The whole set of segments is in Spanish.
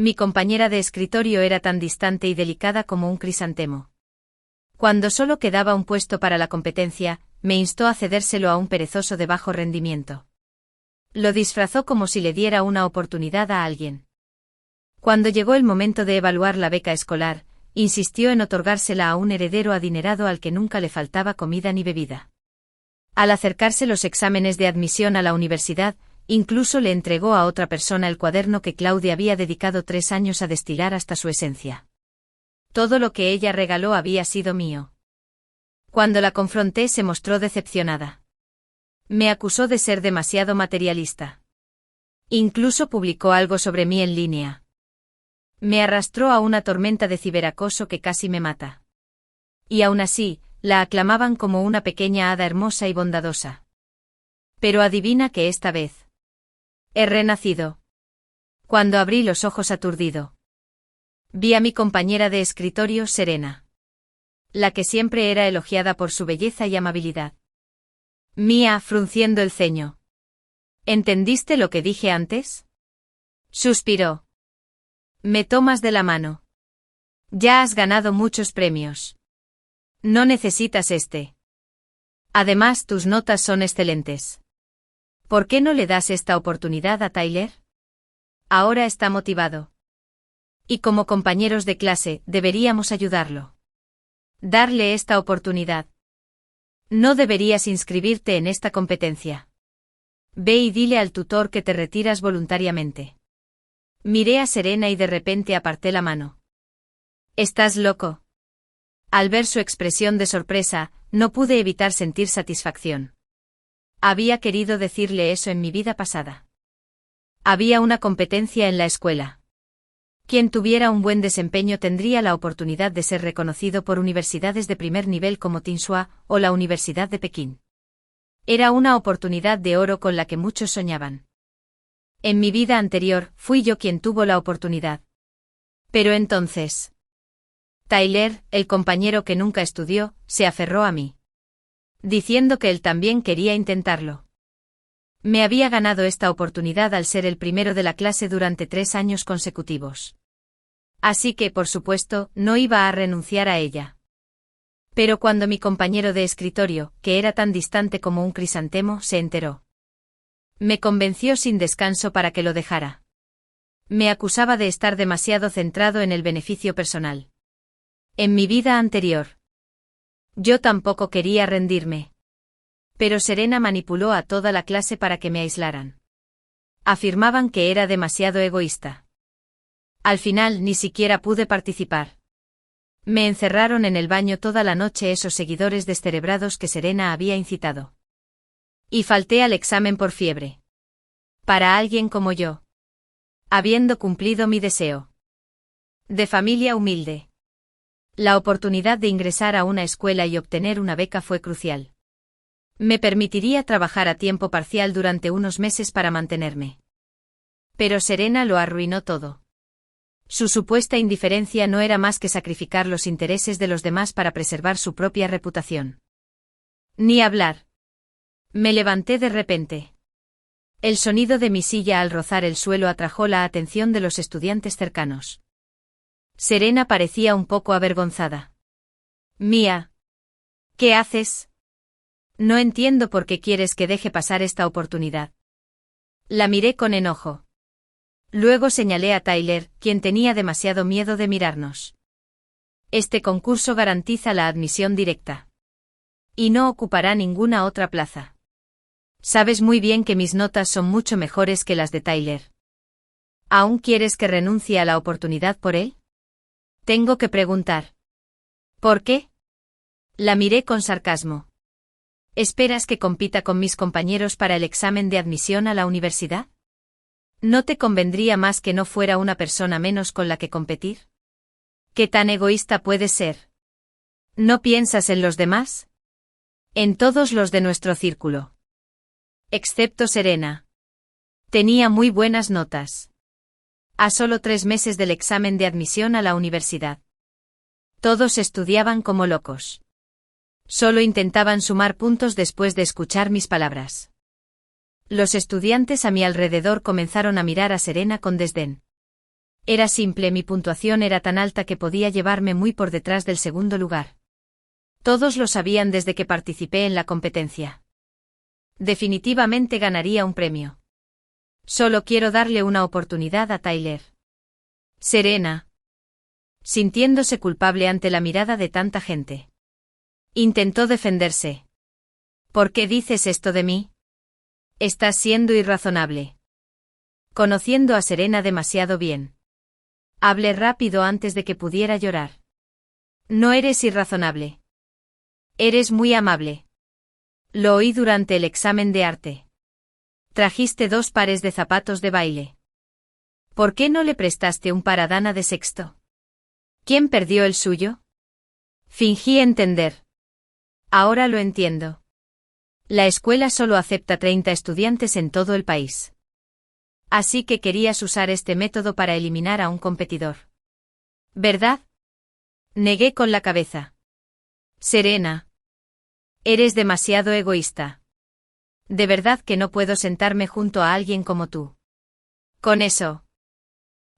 Mi compañera de escritorio era tan distante y delicada como un crisantemo. Cuando solo quedaba un puesto para la competencia, me instó a cedérselo a un perezoso de bajo rendimiento. Lo disfrazó como si le diera una oportunidad a alguien. Cuando llegó el momento de evaluar la beca escolar, insistió en otorgársela a un heredero adinerado al que nunca le faltaba comida ni bebida. Al acercarse los exámenes de admisión a la universidad, incluso le entregó a otra persona el cuaderno que Claudia había dedicado 3 años a destilar hasta su esencia. Todo lo que ella regaló había sido mío. Cuando la confronté se mostró decepcionada. Me acusó de ser demasiado materialista. Incluso publicó algo sobre mí en línea. Me arrastró a una tormenta de ciberacoso que casi me mata. Y aún así, la aclamaban como una pequeña hada hermosa y bondadosa. Pero adivina que esta vez he renacido. Cuando abrí los ojos aturdido, vi a mi compañera de escritorio, Serena. La que siempre era elogiada por su belleza y amabilidad. Mía, frunciendo el ceño. ¿Entendiste lo que dije antes? Suspiró. Me tomas de la mano. Ya has ganado muchos premios. No necesitas este. Además, tus notas son excelentes. ¿Por qué no le das esta oportunidad a Tyler? Ahora está motivado. Y como compañeros de clase, deberíamos ayudarlo. Darle esta oportunidad. No deberías inscribirte en esta competencia. Ve y dile al tutor que te retiras voluntariamente. Miré a Serena y de repente aparté la mano. ¿Estás loco? Al ver su expresión de sorpresa, no pude evitar sentir satisfacción. Había querido decirle eso en mi vida pasada. Había una competencia en la escuela. Quien tuviera un buen desempeño tendría la oportunidad de ser reconocido por universidades de primer nivel como Tsinghua o la Universidad de Pekín. Era una oportunidad de oro con la que muchos soñaban. En mi vida anterior, fui yo quien tuvo la oportunidad. Pero entonces, Tyler, el compañero que nunca estudió, se aferró a mí, diciendo que él también quería intentarlo. Me había ganado esta oportunidad al ser el primero de la clase durante 3 años consecutivos. Así que, por supuesto, no iba a renunciar a ella. Pero cuando mi compañero de escritorio, que era tan distante como un crisantemo, se enteró, me convenció sin descanso para que lo dejara. Me acusaba de estar demasiado centrado en el beneficio personal. En mi vida anterior, yo tampoco quería rendirme. Pero Serena manipuló a toda la clase para que me aislaran. Afirmaban que era demasiado egoísta. Al final ni siquiera pude participar. Me encerraron en el baño toda la noche esos seguidores descerebrados que Serena había incitado. Y falté al examen por fiebre. Para alguien como yo. Habiendo cumplido mi deseo. De familia humilde. La oportunidad de ingresar a una escuela y obtener una beca fue crucial. Me permitiría trabajar a tiempo parcial durante unos meses para mantenerme. Pero Serena lo arruinó todo. Su supuesta indiferencia no era más que sacrificar los intereses de los demás para preservar su propia reputación. Ni hablar. Me levanté de repente. El sonido de mi silla al rozar el suelo atrajo la atención de los estudiantes cercanos. Serena parecía un poco avergonzada. Mía. ¿Qué haces? No entiendo por qué quieres que deje pasar esta oportunidad. La miré con enojo. Luego señalé a Tyler, quien tenía demasiado miedo de mirarnos. Este concurso garantiza la admisión directa. Y no ocupará ninguna otra plaza. Sabes muy bien que mis notas son mucho mejores que las de Tyler. ¿Aún quieres que renuncie a la oportunidad por él? Tengo que preguntar. ¿Por qué? La miré con sarcasmo. ¿Esperas que compita con mis compañeros para el examen de admisión a la universidad? ¿No te convendría más que no fuera una persona menos con la que competir? ¿Qué tan egoísta puedes ser? ¿No piensas en los demás? En todos los de nuestro círculo. Excepto Serena. Tenía muy buenas notas. A solo 3 meses del examen de admisión a la universidad. Todos estudiaban como locos. Solo intentaban sumar puntos después de escuchar mis palabras. Los estudiantes a mi alrededor comenzaron a mirar a Serena con desdén. Era simple, mi puntuación era tan alta que podía llevarme muy por detrás del segundo lugar. Todos lo sabían desde que participé en la competencia. Definitivamente ganaría un premio. Solo quiero darle una oportunidad a Tyler. Serena. Sintiéndose culpable ante la mirada de tanta gente. Intentó defenderse. ¿Por qué dices esto de mí? Estás siendo irrazonable. Conociendo a Serena demasiado bien. Hablé rápido antes de que pudiera llorar. No eres irrazonable. Eres muy amable. Lo oí durante el examen de arte. Trajiste 2 pares de zapatos de baile. ¿Por qué no le prestaste un par a Dana de sexto? ¿Quién perdió el suyo? Fingí entender. Ahora lo entiendo. La escuela solo acepta 30 estudiantes en todo el país. Así que querías usar este método para eliminar a un competidor. ¿Verdad? Negué con la cabeza. Serena. Eres demasiado egoísta. De verdad que no puedo sentarme junto a alguien como tú. Con eso.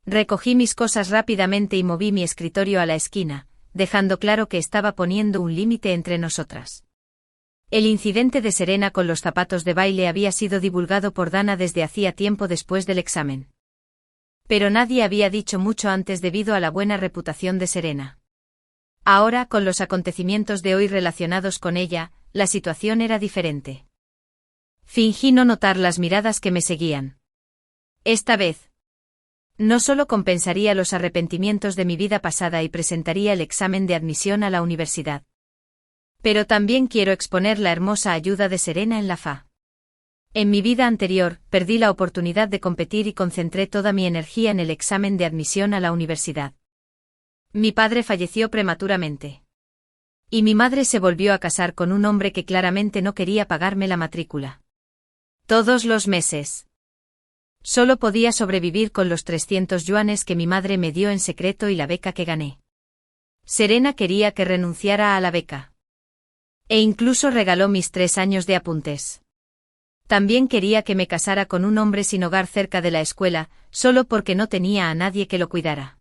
Recogí mis cosas rápidamente y moví mi escritorio a la esquina, dejando claro que estaba poniendo un límite entre nosotras. El incidente de Serena con los zapatos de baile había sido divulgado por Dana desde hacía tiempo después del examen. Pero nadie había dicho mucho antes debido a la buena reputación de Serena. Ahora, con los acontecimientos de hoy relacionados con ella, la situación era diferente. Fingí no notar las miradas que me seguían. Esta vez. No solo compensaría los arrepentimientos de mi vida pasada y presentaría el examen de admisión a la universidad. Pero también quiero exponer la hermosa ayuda de Serena en la FA. En mi vida anterior, perdí la oportunidad de competir y concentré toda mi energía en el examen de admisión a la universidad. Mi padre falleció prematuramente. Y mi madre se volvió a casar con un hombre que claramente no quería pagarme la matrícula. Todos los meses. Solo podía sobrevivir con los 300 yuanes que mi madre me dio en secreto y la beca que gané. Serena quería que renunciara a la beca. E incluso regaló mis 3 años de apuntes. También quería que me casara con un hombre sin hogar cerca de la escuela, solo porque no tenía a nadie que lo cuidara.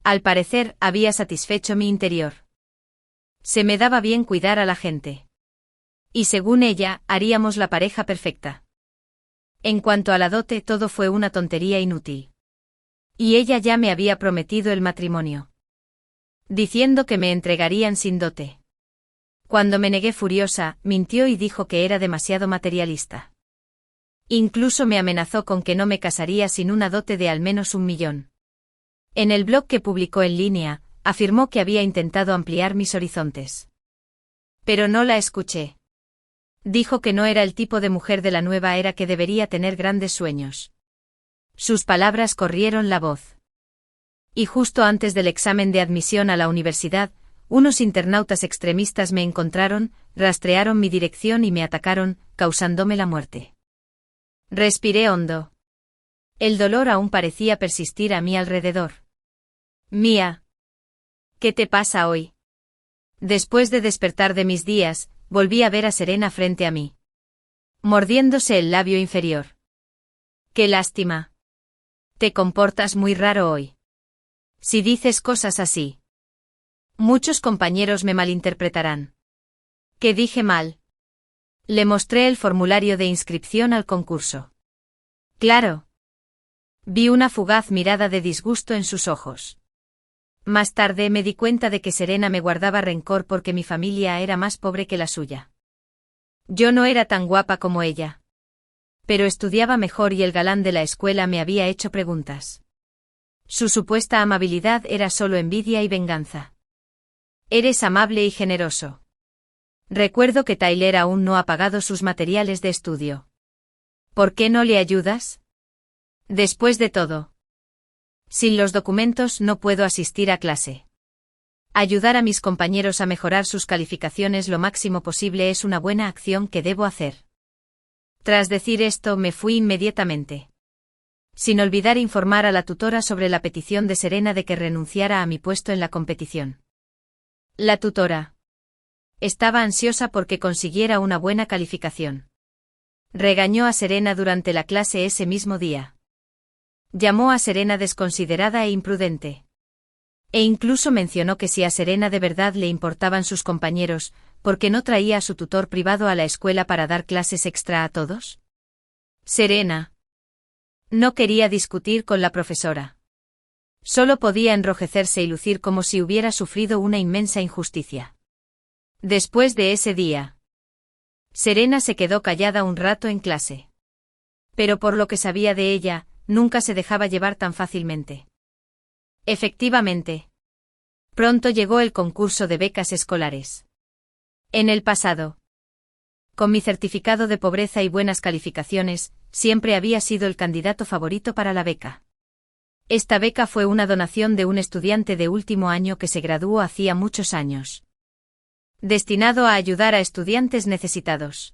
Al parecer, había satisfecho mi interior. Se me daba bien cuidar a la gente. Y según ella, haríamos la pareja perfecta. En cuanto a la dote, todo fue una tontería inútil. Y ella ya me había prometido el matrimonio. Diciendo que me entregarían sin dote. Cuando me negué furiosa, mintió y dijo que era demasiado materialista. Incluso me amenazó con que no me casaría sin una dote de al menos 1 millón. En el blog que publicó en línea, afirmó que había intentado ampliar mis horizontes. Pero no la escuché. Dijo que no era el tipo de mujer de la nueva era que debería tener grandes sueños. Sus palabras corrieron la voz. Y justo antes del examen de admisión a la universidad, unos internautas extremistas me encontraron, rastrearon mi dirección y me atacaron, causándome la muerte. Respiré hondo. El dolor aún parecía persistir a mi alrededor. Mía. ¿Qué te pasa hoy? Después de despertar de mis días, volví a ver a Serena frente a mí. Mordiéndose el labio inferior. ¡Qué lástima! Te comportas muy raro hoy. Si dices cosas así. Muchos compañeros me malinterpretarán. ¿Qué dije mal? Le mostré el formulario de inscripción al concurso. Claro. Vi una fugaz mirada de disgusto en sus ojos. Más tarde me di cuenta de que Serena me guardaba rencor porque mi familia era más pobre que la suya. Yo no era tan guapa como ella. Pero estudiaba mejor y el galán de la escuela me había hecho preguntas. Su supuesta amabilidad era solo envidia y venganza. Eres amable y generoso. Recuerdo que Tyler aún no ha pagado sus materiales de estudio. ¿Por qué no le ayudas? Después de todo. Sin los documentos no puedo asistir a clase. Ayudar a mis compañeros a mejorar sus calificaciones lo máximo posible es una buena acción que debo hacer. Tras decir esto me fui inmediatamente. Sin olvidar informar a la tutora sobre la petición de Serena de que renunciara a mi puesto en la competición. La tutora. Estaba ansiosa porque consiguiera una buena calificación. Regañó a Serena durante la clase ese mismo día. Llamó a Serena desconsiderada e imprudente. E incluso mencionó que si a Serena de verdad le importaban sus compañeros, ¿por qué no traía a su tutor privado a la escuela para dar clases extra a todos? Serena no quería discutir con la profesora. Solo podía enrojecerse y lucir como si hubiera sufrido una inmensa injusticia. Después de ese día, Serena se quedó callada un rato en clase. Pero por lo que sabía de ella, nunca se dejaba llevar tan fácilmente. Efectivamente. Pronto llegó el concurso de becas escolares. En el pasado, con mi certificado de pobreza y buenas calificaciones, siempre había sido el candidato favorito para la beca. Esta beca fue una donación de un estudiante de último año que se graduó hacía muchos años. Destinado a ayudar a estudiantes necesitados.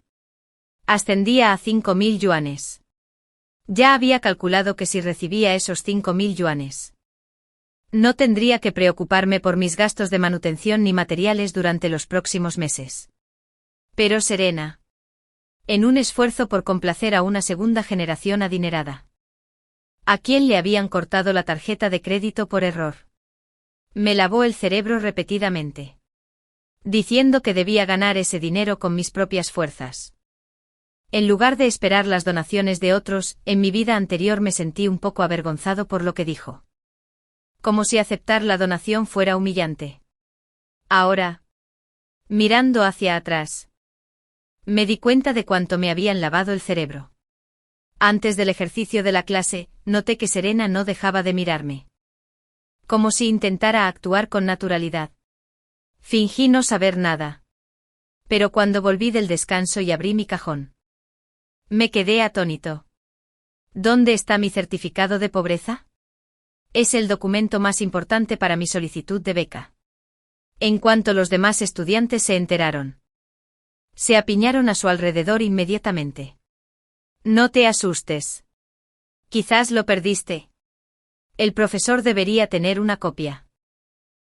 Ascendía a 5.000 yuanes. Ya había calculado que si recibía esos 5.000 yuanes, no tendría que preocuparme por mis gastos de manutención ni materiales durante los próximos meses. Pero Serena, en un esfuerzo por complacer a una segunda generación adinerada, a quien le habían cortado la tarjeta de crédito por error, me lavó el cerebro repetidamente, diciendo que debía ganar ese dinero con mis propias fuerzas. En lugar de esperar las donaciones de otros, en mi vida anterior me sentí un poco avergonzado por lo que dijo. Como si aceptar la donación fuera humillante. Ahora, mirando hacia atrás, me di cuenta de cuánto me habían lavado el cerebro. Antes del ejercicio de la clase, noté que Serena no dejaba de mirarme. Como si intentara actuar con naturalidad. Fingí no saber nada. Pero cuando volví del descanso y abrí mi cajón, me quedé atónito. ¿Dónde está mi certificado de pobreza? Es el documento más importante para mi solicitud de beca. En cuanto los demás estudiantes se enteraron, se apiñaron a su alrededor inmediatamente. No te asustes. Quizás lo perdiste. El profesor debería tener una copia.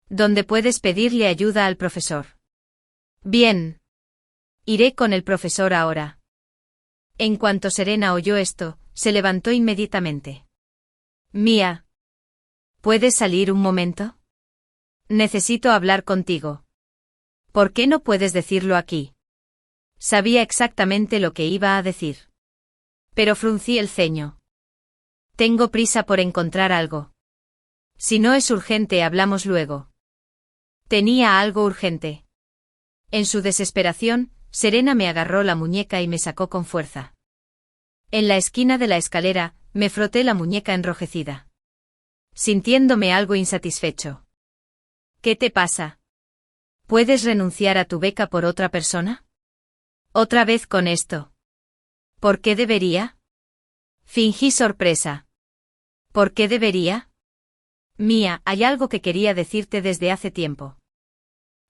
¿Dónde puedes pedirle ayuda al profesor? Bien. Iré con el profesor ahora. En cuanto Serena oyó esto, se levantó inmediatamente. Mía. ¿Puedes salir un momento? Necesito hablar contigo. ¿Por qué no puedes decirlo aquí? Sabía exactamente lo que iba a decir. Pero fruncí el ceño. Tengo prisa por encontrar algo. Si no es urgente, hablamos luego. Tenía algo urgente. En su desesperación, Serena me agarró la muñeca y me sacó con fuerza. En la esquina de la escalera, me froté la muñeca enrojecida, sintiéndome algo insatisfecho. ¿Qué te pasa? ¿Puedes renunciar a tu beca por otra persona? ¿Otra vez con esto? ¿Por qué debería? Fingí sorpresa. ¿Por qué debería? Mía, hay algo que quería decirte desde hace tiempo.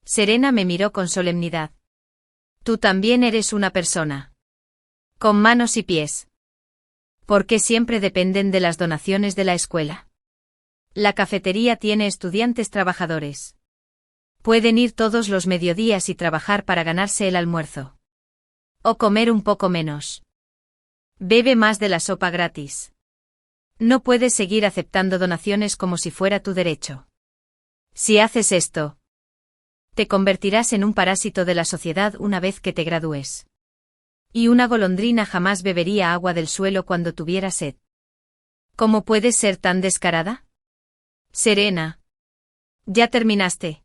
Serena me miró con solemnidad. Tú también eres una persona. Con manos y pies. ¿Por qué siempre dependen de las donaciones de la escuela? La cafetería tiene estudiantes trabajadores. Pueden ir todos los mediodías y trabajar para ganarse el almuerzo. O comer un poco menos. Bebe más de la sopa gratis. No puedes seguir aceptando donaciones como si fuera tu derecho. Si haces esto, te convertirás en un parásito de la sociedad una vez que te gradúes. Y una golondrina jamás bebería agua del suelo cuando tuviera sed. ¿Cómo puedes ser tan descarada? Serena. ¿Ya terminaste?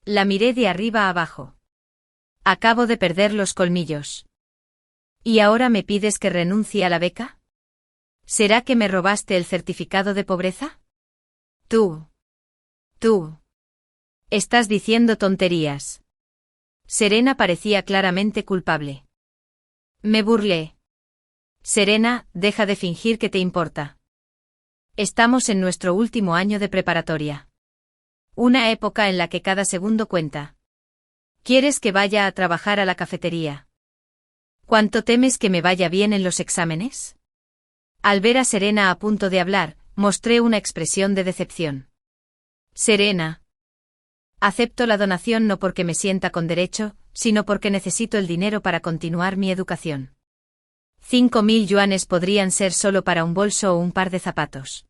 La miré de arriba a abajo. Acabo de perder los colmillos. ¿Y ahora me pides que renuncie a la beca? ¿Será que me robaste el certificado de pobreza? Tú. Estás diciendo tonterías. Serena parecía claramente culpable. Me burlé. Serena, deja de fingir que te importa. Estamos en nuestro último año de preparatoria. Una época en la que cada segundo cuenta. ¿Quieres que vaya a trabajar a la cafetería? ¿Cuánto temes que me vaya bien en los exámenes? Al ver a Serena a punto de hablar, mostré una expresión de decepción. Serena. Acepto la donación no porque me sienta con derecho, sino porque necesito el dinero para continuar mi educación. 5.000 yuanes podrían ser solo para un bolso o un par de zapatos.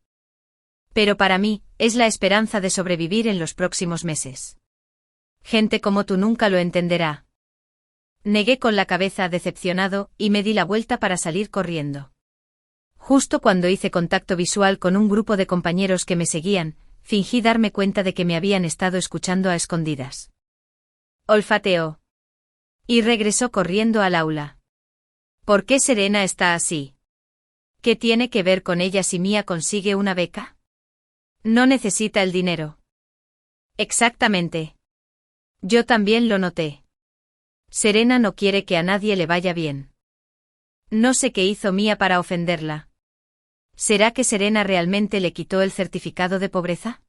Pero para mí, es la esperanza de sobrevivir en los próximos meses. Gente como tú nunca lo entenderá. Negué con la cabeza decepcionado y me di la vuelta para salir corriendo. Justo cuando hice contacto visual con un grupo de compañeros que me seguían, fingí darme cuenta de que me habían estado escuchando a escondidas. Olfateó. Y regresó corriendo al aula. ¿Por qué Serena está así? ¿Qué tiene que ver con ella si Mía consigue una beca? No necesita el dinero. Exactamente. Yo también lo noté. Serena no quiere que a nadie le vaya bien. No sé qué hizo Mía para ofenderla. ¿Será que Serena realmente le quitó el certificado de pobreza?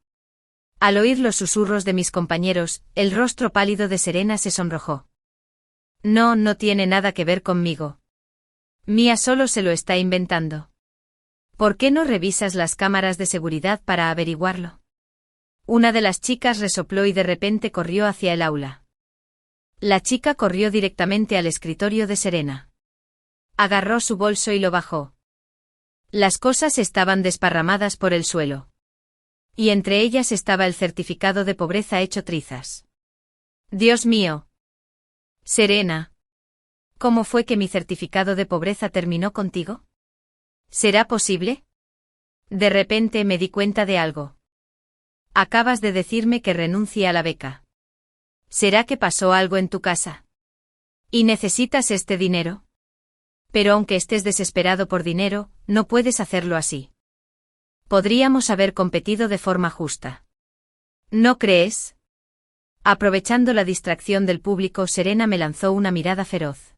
Al oír los susurros de mis compañeros, el rostro pálido de Serena se sonrojó. No, no tiene nada que ver conmigo. Mía solo se lo está inventando. ¿Por qué no revisas las cámaras de seguridad para averiguarlo? Una de las chicas resopló y de repente corrió hacia el aula. La chica corrió directamente al escritorio de Serena. Agarró su bolso y lo bajó. Las cosas estaban desparramadas por el suelo. Y entre ellas estaba el certificado de pobreza hecho trizas. Dios mío. Serena. ¿Cómo fue que mi certificado de pobreza terminó contigo? ¿Será posible? De repente me di cuenta de algo. Acabas de decirme que renuncie a la beca. ¿Será que pasó algo en tu casa? ¿Y necesitas este dinero? Pero aunque estés desesperado por dinero, no puedes hacerlo así. Podríamos haber competido de forma justa. ¿No crees? Aprovechando la distracción del público, Serena me lanzó una mirada feroz.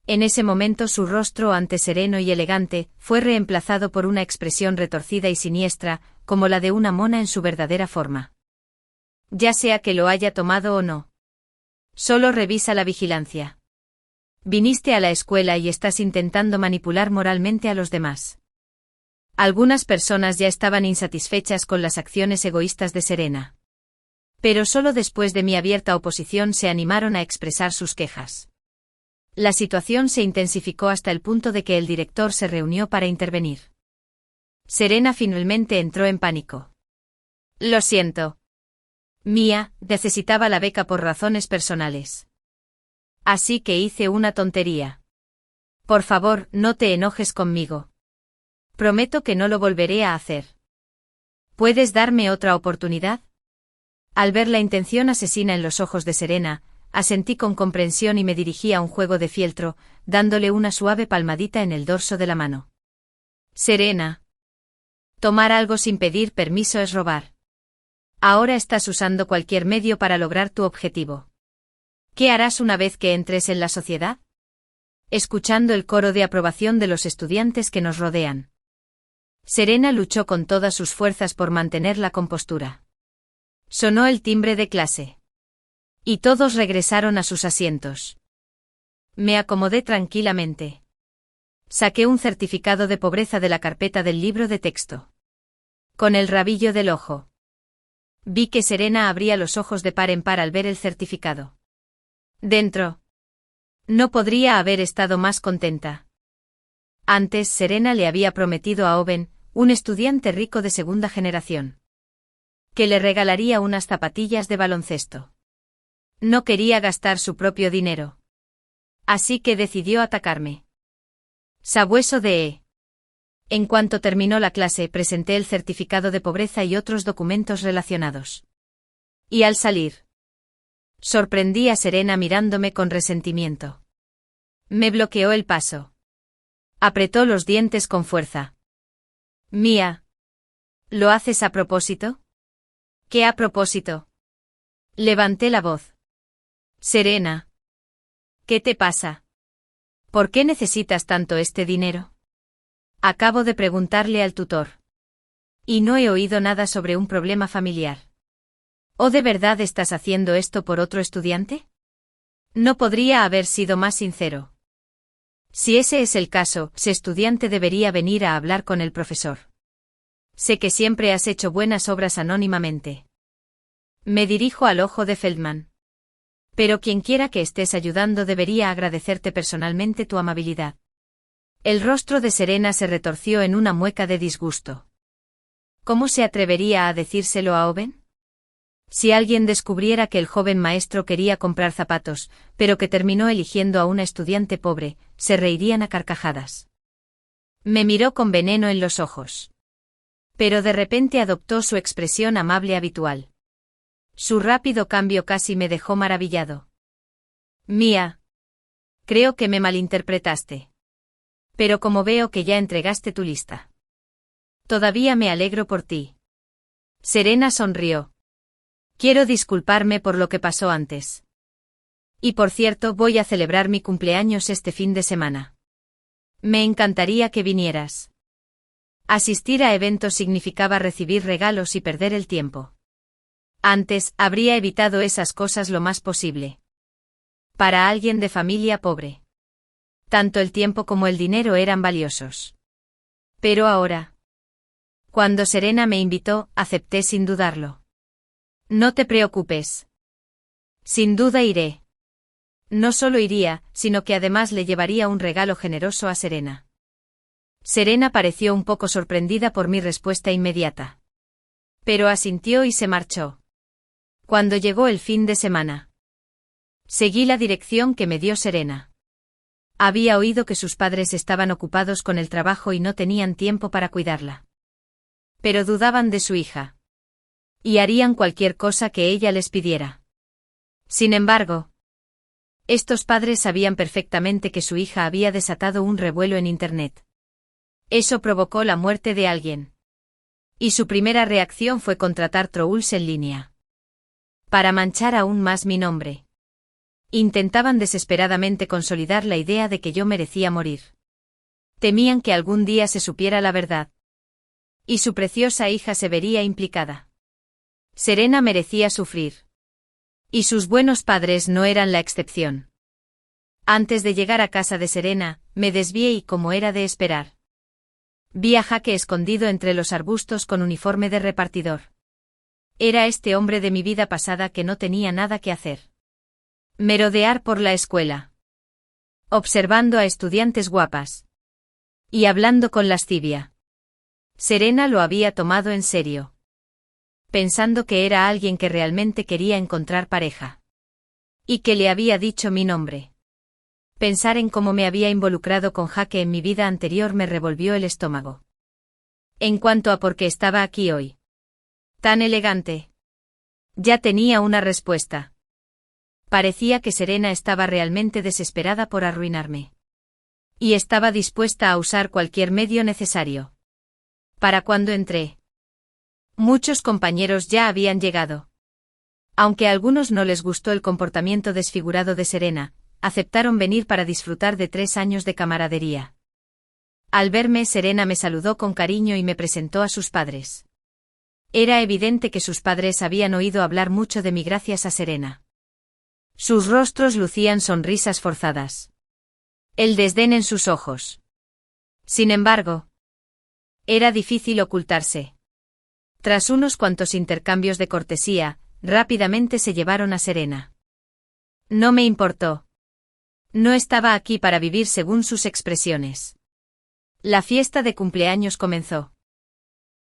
En ese momento su rostro, antes sereno y elegante, fue reemplazado por una expresión retorcida y siniestra, como la de una mona en su verdadera forma. Ya sea que lo haya tomado o no. Solo revisa la vigilancia. Viniste a la escuela y estás intentando manipular moralmente a los demás. Algunas personas ya estaban insatisfechas con las acciones egoístas de Serena. Pero solo después de mi abierta oposición se animaron a expresar sus quejas. La situación se intensificó hasta el punto de que el director se reunió para intervenir. Serena finalmente entró en pánico. Lo siento. Mía necesitaba la beca por razones personales. Así que hice una tontería. Por favor, no te enojes conmigo. Prometo que no lo volveré a hacer. ¿Puedes darme otra oportunidad? Al ver la intención asesina en los ojos de Serena, asentí con comprensión y me dirigí a un juego de fieltro, dándole una suave palmadita en el dorso de la mano. Serena. Tomar algo sin pedir permiso es robar. Ahora estás usando cualquier medio para lograr tu objetivo. ¿Qué harás una vez que entres en la sociedad? Escuchando el coro de aprobación de los estudiantes que nos rodean. Serena luchó con todas sus fuerzas por mantener la compostura. Sonó el timbre de clase. Y todos regresaron a sus asientos. Me acomodé tranquilamente. Saqué un certificado de pobreza de la carpeta del libro de texto. Con el rabillo del ojo. Vi que Serena abría los ojos de par en par al ver el certificado. Dentro. No podría haber estado más contenta. Antes Serena le había prometido a Owen, un estudiante rico de segunda generación, que le regalaría unas zapatillas de baloncesto. No quería gastar su propio dinero. Así que decidió atacarme. Sabueso de E. En cuanto terminó la clase, presenté el certificado de pobreza y otros documentos relacionados. Y al salir, sorprendí a Serena mirándome con resentimiento. Me bloqueó el paso. Apretó los dientes con fuerza. Mía. ¿Lo haces a propósito? ¿Qué a propósito? Levanté la voz. Serena. ¿Qué te pasa? ¿Por qué necesitas tanto este dinero? Acabo de preguntarle al tutor. Y no he oído nada sobre un problema familiar. ¿O de verdad estás haciendo esto por otro estudiante? No podría haber sido más sincero. Si ese es el caso, ese estudiante debería venir a hablar con el profesor. Sé que siempre has hecho buenas obras anónimamente. Me dirijo al ojo de Feldman. Pero quienquiera que estés ayudando debería agradecerte personalmente tu amabilidad. El rostro de Serena se retorció en una mueca de disgusto. ¿Cómo se atrevería a decírselo a Owen? Si alguien descubriera que el joven maestro quería comprar zapatos, pero que terminó eligiendo a una estudiante pobre, se reirían a carcajadas. Me miró con veneno en los ojos. Pero de repente adoptó su expresión amable habitual. Su rápido cambio casi me dejó maravillado. Mía. Creo que me malinterpretaste. Pero como veo que ya entregaste tu lista. Todavía me alegro por ti. Serena sonrió. Quiero disculparme por lo que pasó antes. Y por cierto, voy a celebrar mi cumpleaños este fin de semana. Me encantaría que vinieras. Asistir a eventos significaba recibir regalos y perder el tiempo. Antes, habría evitado esas cosas lo más posible. Para alguien de familia pobre. Tanto el tiempo como el dinero eran valiosos. Pero ahora. Cuando Serena me invitó, acepté sin dudarlo. No te preocupes. Sin duda iré. No solo iría, sino que además le llevaría un regalo generoso a Serena. Serena pareció un poco sorprendida por mi respuesta inmediata. Pero asintió y se marchó. Cuando llegó el fin de semana, seguí la dirección que me dio Serena. Había oído que sus padres estaban ocupados con el trabajo y no tenían tiempo para cuidarla. Pero dudaban de su hija. Y harían cualquier cosa que ella les pidiera. Sin embargo, estos padres sabían perfectamente que su hija había desatado un revuelo en Internet. Eso provocó la muerte de alguien. Y su primera reacción fue contratar trolls en línea. Para manchar aún más mi nombre. Intentaban desesperadamente consolidar la idea de que yo merecía morir. Temían que algún día se supiera la verdad. Y su preciosa hija se vería implicada. Serena merecía sufrir. Y sus buenos padres no eran la excepción. Antes de llegar a casa de Serena, me desvié y, como era de esperar, vi a Jake escondido entre los arbustos con uniforme de repartidor. Era este hombre de mi vida pasada que no tenía nada que hacer. Merodear por la escuela. Observando a estudiantes guapas. Y hablando con lascivia. Serena lo había tomado en serio. Pensando que era alguien que realmente quería encontrar pareja. Y que le había dicho mi nombre. Pensar en cómo me había involucrado con Jake en mi vida anterior me revolvió el estómago. En cuanto a por qué estaba aquí hoy. Tan elegante. Ya tenía una respuesta. Parecía que Serena estaba realmente desesperada por arruinarme. Y estaba dispuesta a usar cualquier medio necesario. Para cuando entré. Muchos compañeros ya habían llegado. Aunque a algunos no les gustó el comportamiento desfigurado de Serena, aceptaron venir para disfrutar de 3 años de camaradería. Al verme, Serena me saludó con cariño y me presentó a sus padres. Era evidente que sus padres habían oído hablar mucho de mí gracias a Serena. Sus rostros lucían sonrisas forzadas. El desdén en sus ojos. Sin embargo, era difícil ocultarse. Tras unos cuantos intercambios de cortesía, rápidamente se llevaron a Serena. No me importó. No estaba aquí para vivir según sus expresiones. La fiesta de cumpleaños comenzó.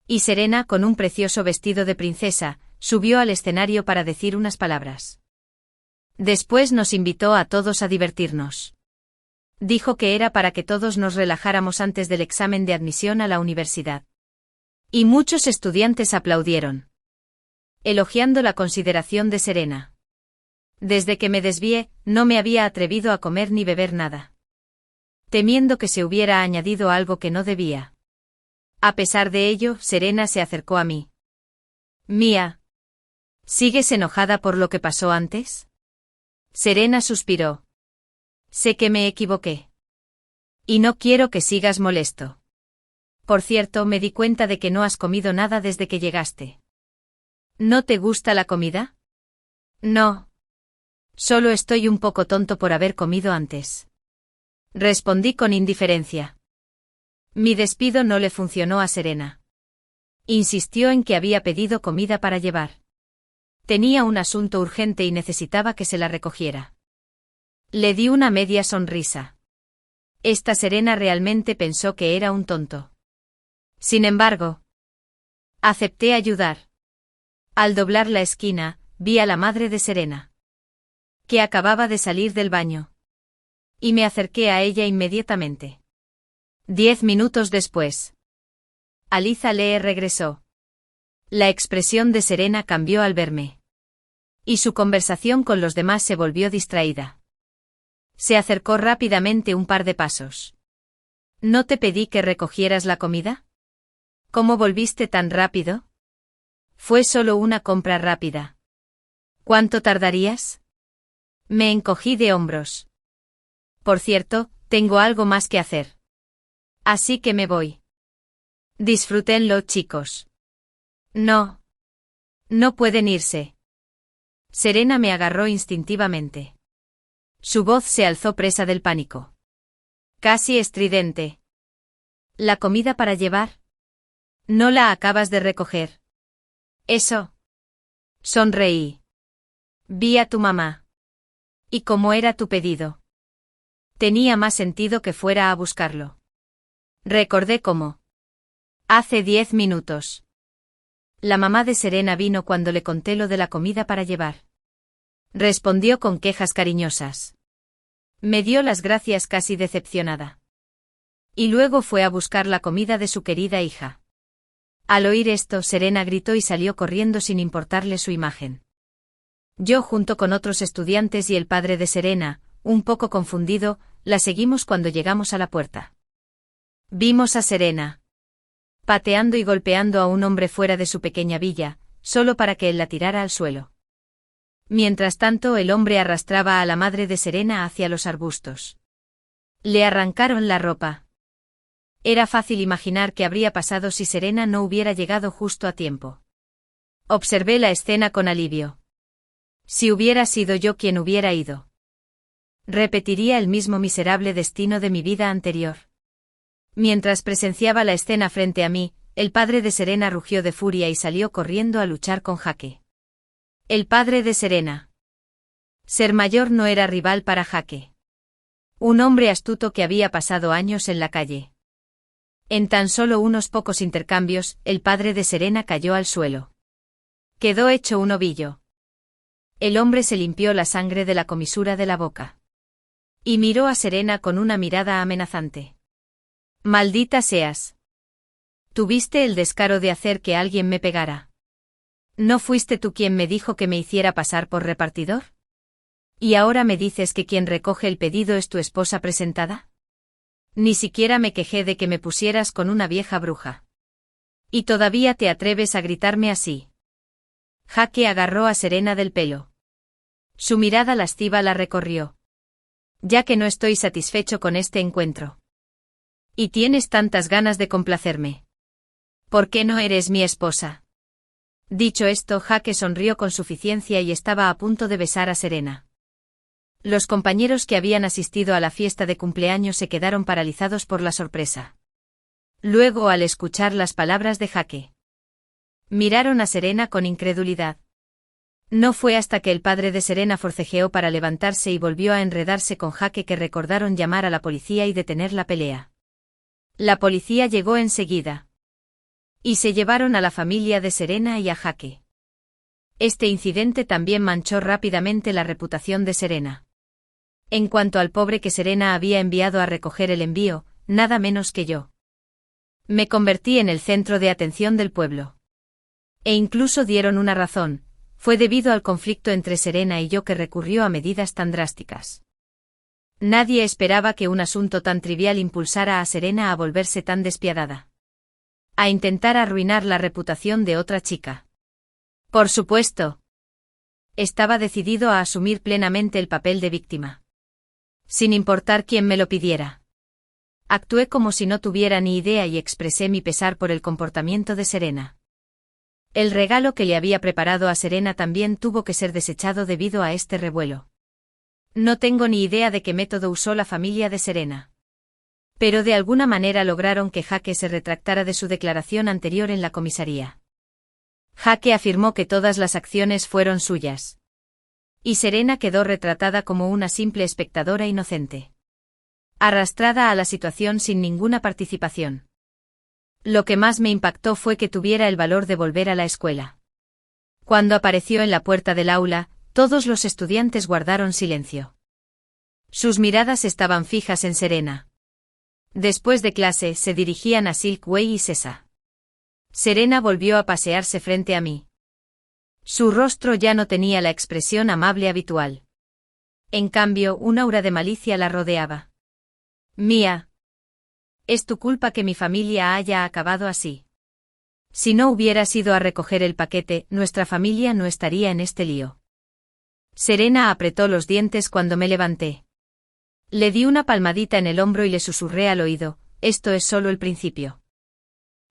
Y Serena, con un precioso vestido de princesa, subió al escenario para decir unas palabras. Después nos invitó a todos a divertirnos. Dijo que era para que todos nos relajáramos antes del examen de admisión a la universidad. Y muchos estudiantes aplaudieron. Elogiando la consideración de Serena. Desde que me desvié, no me había atrevido a comer ni beber nada. Temiendo que se hubiera añadido algo que no debía. A pesar de ello, Serena se acercó a mí. Mía. ¿Sigues enojada por lo que pasó antes? Serena suspiró. Sé que me equivoqué. Y no quiero que sigas molesto. Por cierto, me di cuenta de que no has comido nada desde que llegaste. ¿No te gusta la comida? No. Solo estoy un poco tonto por haber comido antes. Respondí con indiferencia. Mi despido no le funcionó a Serena. Insistió en que había pedido comida para llevar. Tenía un asunto urgente y necesitaba que se la recogiera. Le di una media sonrisa. Esta Serena realmente pensó que era un tonto. Sin embargo, acepté ayudar. Al doblar la esquina, vi a la madre de Serena, que acababa de salir del baño. Y me acerqué a ella inmediatamente. 10 minutos después, Aliza Lee regresó. La expresión de Serena cambió al verme. Y su conversación con los demás se volvió distraída. Se acercó rápidamente un par de pasos. ¿No te pedí que recogieras la comida? ¿Cómo volviste tan rápido? Fue solo una compra rápida. ¿Cuánto tardarías? Me encogí de hombros. Por cierto, tengo algo más que hacer. Así que me voy. Disfrútenlo, chicos. No. No pueden irse. Serena me agarró instintivamente. Su voz se alzó presa del pánico. Casi estridente. ¿La comida para llevar? ¿No la acabas de recoger? Eso. Sonreí. Vi a tu mamá. ¿Y cómo era tu pedido? Tenía más sentido que fuera a buscarlo. Recordé cómo. Hace 10 minutos. La mamá de Serena vino cuando le conté lo de la comida para llevar. Respondió con quejas cariñosas. Me dio las gracias casi decepcionada. Y luego fue a buscar la comida de su querida hija. Al oír esto, Serena gritó y salió corriendo sin importarle su imagen. Yo, junto con otros estudiantes y el padre de Serena, un poco confundido, la seguimos cuando llegamos a la puerta. Vimos a Serena pateando y golpeando a un hombre fuera de su pequeña villa, solo para que él la tirara al suelo. Mientras tanto, el hombre arrastraba a la madre de Serena hacia los arbustos. Le arrancaron la ropa. Era fácil imaginar qué habría pasado si Serena no hubiera llegado justo a tiempo. Observé la escena con alivio. Si hubiera sido yo quien hubiera ido, repetiría el mismo miserable destino de mi vida anterior. Mientras presenciaba la escena frente a mí, el padre de Serena rugió de furia y salió corriendo a luchar con Jaque. El padre de Serena. Ser mayor no era rival para Jaque. Un hombre astuto que había pasado años en la calle. En tan solo unos pocos intercambios, el padre de Serena cayó al suelo. Quedó hecho un ovillo. El hombre se limpió la sangre de la comisura de la boca. Y miró a Serena con una mirada amenazante. Maldita seas. Tuviste el descaro de hacer que alguien me pegara. ¿No fuiste tú quien me dijo que me hiciera pasar por repartidor? ¿Y ahora me dices que quien recoge el pedido es tu esposa presentada? Ni siquiera me quejé de que me pusieras con una vieja bruja. ¿Y todavía te atreves a gritarme así? Jaque agarró a Serena del pelo. Su mirada lasciva la recorrió. Ya que no estoy satisfecho con este encuentro. Y tienes tantas ganas de complacerme. ¿Por qué no eres mi esposa? Dicho esto, Jaque sonrió con suficiencia y estaba a punto de besar a Serena. Los compañeros que habían asistido a la fiesta de cumpleaños se quedaron paralizados por la sorpresa. Luego, al escuchar las palabras de Jaque, miraron a Serena con incredulidad. No fue hasta que el padre de Serena forcejeó para levantarse y volvió a enredarse con Jaque que recordaron llamar a la policía y detener la pelea. La policía llegó enseguida. Y se llevaron a la familia de Serena y a Jaque. Este incidente también manchó rápidamente la reputación de Serena. En cuanto al pobre que Serena había enviado a recoger el envío, nada menos que yo. Me convertí en el centro de atención del pueblo. E incluso dieron una razón, fue debido al conflicto entre Serena y yo que recurrió a medidas tan drásticas. Nadie esperaba que un asunto tan trivial impulsara a Serena a volverse tan despiadada. A intentar arruinar la reputación de otra chica. Por supuesto. Estaba decidido a asumir plenamente el papel de víctima. Sin importar quién me lo pidiera. Actué como si no tuviera ni idea y expresé mi pesar por el comportamiento de Serena. El regalo que le había preparado a Serena también tuvo que ser desechado debido a este revuelo. No tengo ni idea de qué método usó la familia de Serena. Pero de alguna manera lograron que Jaque se retractara de su declaración anterior en la comisaría. Jaque afirmó que todas las acciones fueron suyas. Y Serena quedó retratada como una simple espectadora inocente. arrastrada a la situación sin ninguna participación. Lo que más me impactó fue que tuviera el valor de volver a la escuela. Cuando apareció en la puerta del aula, todos los estudiantes guardaron silencio. Sus miradas estaban fijas en Serena. Después de clase, se dirigían a Silkway y Sesa. Serena volvió a pasearse frente a mí. Su rostro ya no tenía la expresión amable habitual. En cambio, un aura de malicia la rodeaba. Mía. Es tu culpa que mi familia haya acabado así. Si no hubieras ido a recoger el paquete, nuestra familia no estaría en este lío. Serena apretó los dientes cuando me levanté. Le di una palmadita en el hombro y le susurré al oído, esto es solo el principio.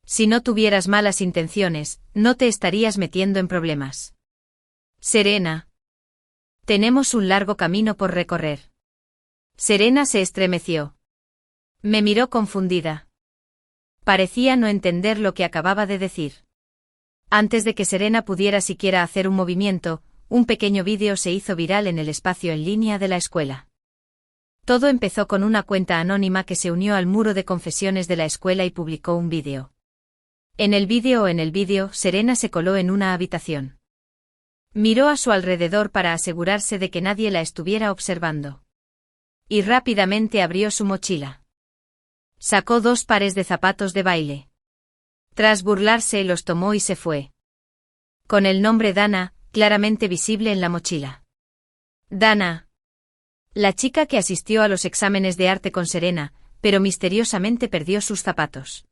Si no tuvieras malas intenciones, no te estarías metiendo en problemas. Serena. Tenemos un largo camino por recorrer. Serena se estremeció. Me miró confundida. Parecía no entender lo que acababa de decir. Antes de que Serena pudiera siquiera hacer un movimiento, un pequeño vídeo se hizo viral en el espacio en línea de la escuela. Todo empezó con una cuenta anónima que se unió al muro de confesiones de la escuela y publicó un vídeo. En el vídeo, Serena se coló en una habitación. Miró a su alrededor para asegurarse de que nadie la estuviera observando. Y rápidamente abrió su mochila. Sacó 2 pares de zapatos de baile. Tras burlarse, los tomó y se fue. Con el nombre Dana, claramente visible en la mochila. Dana. La chica que asistió a los exámenes de arte con Serena, pero misteriosamente perdió sus zapatos.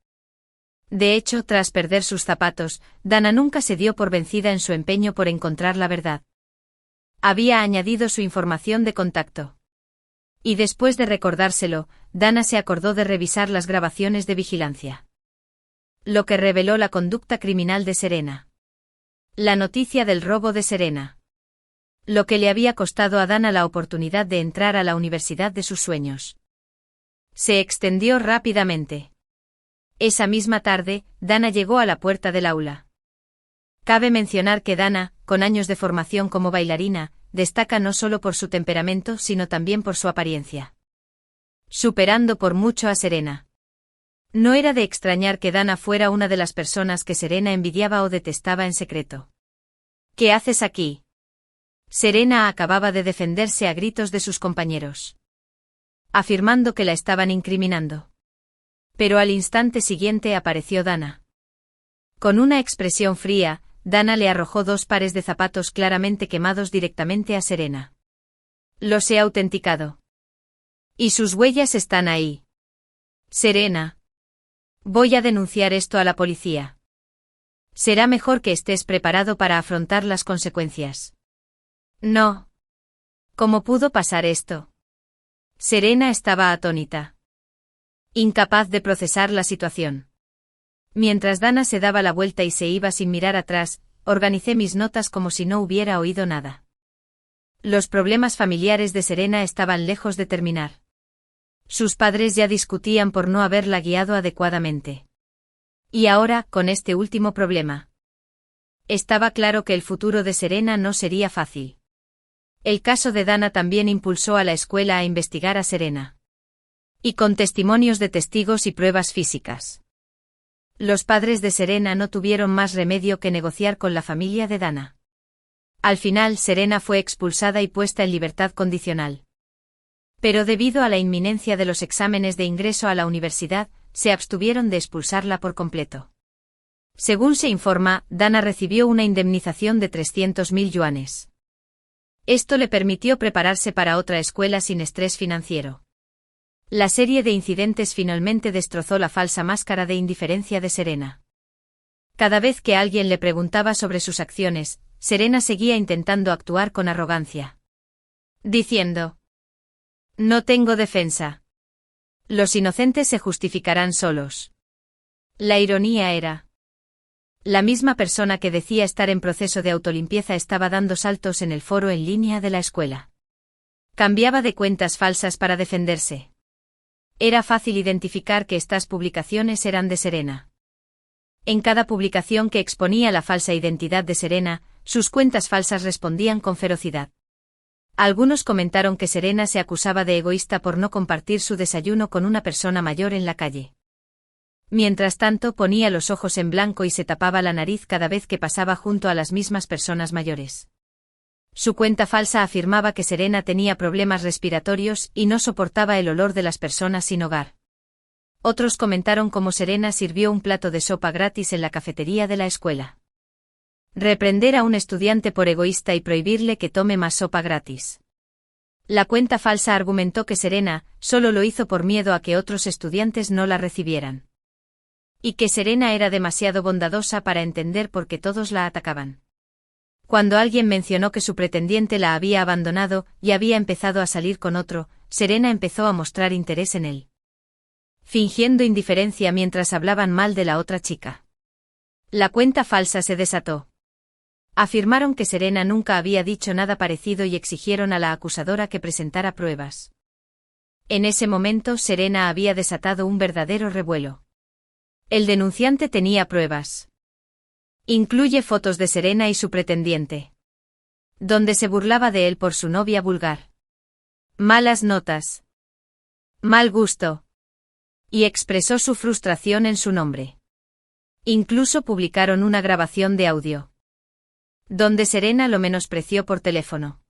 De hecho, tras perder sus zapatos, Dana nunca se dio por vencida en su empeño por encontrar la verdad. Había añadido su información de contacto. Y después de recordárselo, Dana se acordó de revisar las grabaciones de vigilancia. Lo que reveló la conducta criminal de Serena. La noticia del robo de Serena. Lo que le había costado a Dana la oportunidad de entrar a la universidad de sus sueños. Se extendió rápidamente. Esa misma tarde, Dana llegó a la puerta del aula. Cabe mencionar que Dana, con años de formación como bailarina, destaca no solo por su temperamento sino también por su apariencia. Superando por mucho a Serena. No era de extrañar que Dana fuera una de las personas que Serena envidiaba o detestaba en secreto. ¿Qué haces aquí? Serena acababa de defenderse a gritos de sus compañeros, afirmando que la estaban incriminando. Pero al instante siguiente apareció Dana. Con una expresión fría, Dana le arrojó 2 pares de zapatos claramente quemados directamente a Serena. Los he autenticado. Y sus huellas están ahí. Serena. Voy a denunciar esto a la policía. Será mejor que estés preparado para afrontar las consecuencias. No. ¿Cómo pudo pasar esto? Serena estaba atónita. Incapaz de procesar la situación. Mientras Dana se daba la vuelta y se iba sin mirar atrás, organicé mis notas como si no hubiera oído nada. Los problemas familiares de Serena estaban lejos de terminar. Sus padres ya discutían por no haberla guiado adecuadamente. Y ahora, con este último problema. Estaba claro que el futuro de Serena no sería fácil. El caso de Dana también impulsó a la escuela a investigar a Serena. Y con testimonios de testigos y pruebas físicas. Los padres de Serena no tuvieron más remedio que negociar con la familia de Dana. Al final, Serena fue expulsada y puesta en libertad condicional. Pero debido a la inminencia de los exámenes de ingreso a la universidad, se abstuvieron de expulsarla por completo. Según se informa, Dana recibió una indemnización de 300.000 yuanes. Esto le permitió prepararse para otra escuela sin estrés financiero. La serie de incidentes finalmente destrozó la falsa máscara de indiferencia de Serena. Cada vez que alguien le preguntaba sobre sus acciones, Serena seguía intentando actuar con arrogancia. Diciendo: no tengo defensa. Los inocentes se justificarán solos. La ironía era: la misma persona que decía estar en proceso de autolimpieza estaba dando saltos en el foro en línea de la escuela. Cambiaba de cuentas falsas para defenderse. Era fácil identificar que estas publicaciones eran de Serena. En cada publicación que exponía la falsa identidad de Serena, sus cuentas falsas respondían con ferocidad. Algunos comentaron que Serena se acusaba de egoísta por no compartir su desayuno con una persona mayor en la calle. Mientras tanto, ponía los ojos en blanco y se tapaba la nariz cada vez que pasaba junto a las mismas personas mayores. Su cuenta falsa afirmaba que Serena tenía problemas respiratorios y no soportaba el olor de las personas sin hogar. Otros comentaron cómo Serena sirvió un plato de sopa gratis en la cafetería de la escuela. Reprender a un estudiante por egoísta y prohibirle que tome más sopa gratis. La cuenta falsa argumentó que Serena solo lo hizo por miedo a que otros estudiantes no la recibieran. Y que Serena era demasiado bondadosa para entender por qué todos la atacaban. Cuando alguien mencionó que su pretendiente la había abandonado y había empezado a salir con otro, Serena empezó a mostrar interés en él, fingiendo indiferencia mientras hablaban mal de la otra chica. La cuenta falsa se desató. Afirmaron que Serena nunca había dicho nada parecido y exigieron a la acusadora que presentara pruebas. En ese momento Serena había desatado un verdadero revuelo. El denunciante tenía pruebas. Incluye fotos de Serena y su pretendiente, donde se burlaba de él por su novia vulgar. Malas notas. Mal gusto. Y expresó su frustración en su nombre. Incluso publicaron una grabación de audio, donde Serena lo menospreció por teléfono.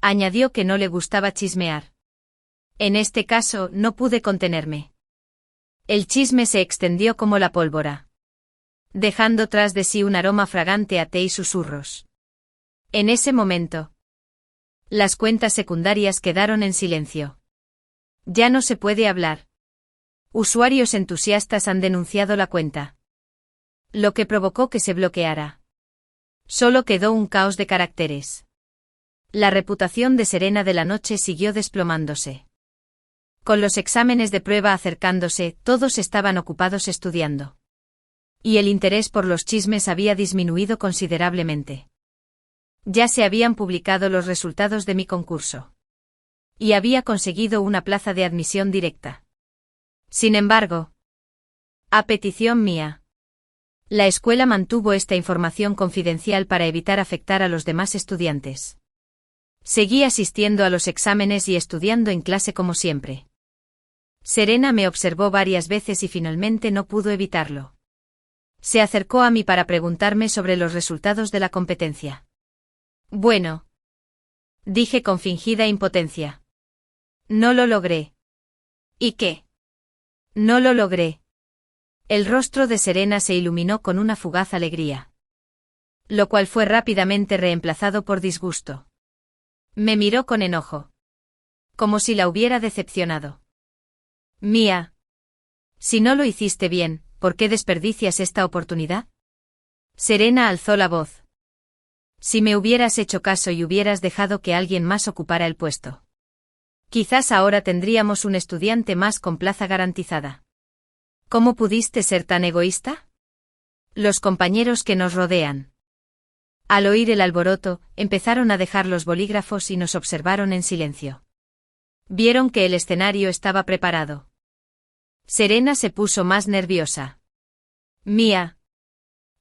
Añadió que no le gustaba chismear. En este caso, no pude contenerme. El chisme se extendió como la pólvora, dejando tras de sí un aroma fragante a té y susurros. En ese momento, las cuentas secundarias quedaron en silencio. Ya no se puede hablar. Usuarios entusiastas han denunciado la cuenta, lo que provocó que se bloqueara. Solo quedó un caos de caracteres. La reputación de Serena de la noche siguió desplomándose. Con los exámenes de prueba acercándose, todos estaban ocupados estudiando. Y el interés por los chismes había disminuido considerablemente. Ya se habían publicado los resultados de mi concurso. Y había conseguido una plaza de admisión directa. Sin embargo, a petición mía, la escuela mantuvo esta información confidencial para evitar afectar a los demás estudiantes. Seguí asistiendo a los exámenes y estudiando en clase como siempre. Serena me observó varias veces y finalmente no pudo evitarlo. Se acercó a mí para preguntarme sobre los resultados de la competencia. Bueno, dije con fingida impotencia. No lo logré. ¿Y qué? No lo logré. El rostro de Serena se iluminó con una fugaz alegría, lo cual fue rápidamente reemplazado por disgusto. Me miró con enojo, como si la hubiera decepcionado. Mía, si no lo hiciste bien, ¿por qué desperdicias esta oportunidad? Serena alzó la voz. Si me hubieras hecho caso y hubieras dejado que alguien más ocupara el puesto, quizás ahora tendríamos un estudiante más con plaza garantizada. ¿Cómo pudiste ser tan egoísta? Los compañeros que nos rodean. Al oír el alboroto, empezaron a dejar los bolígrafos y nos observaron en silencio. Vieron que el escenario estaba preparado. Serena se puso más nerviosa. Mía,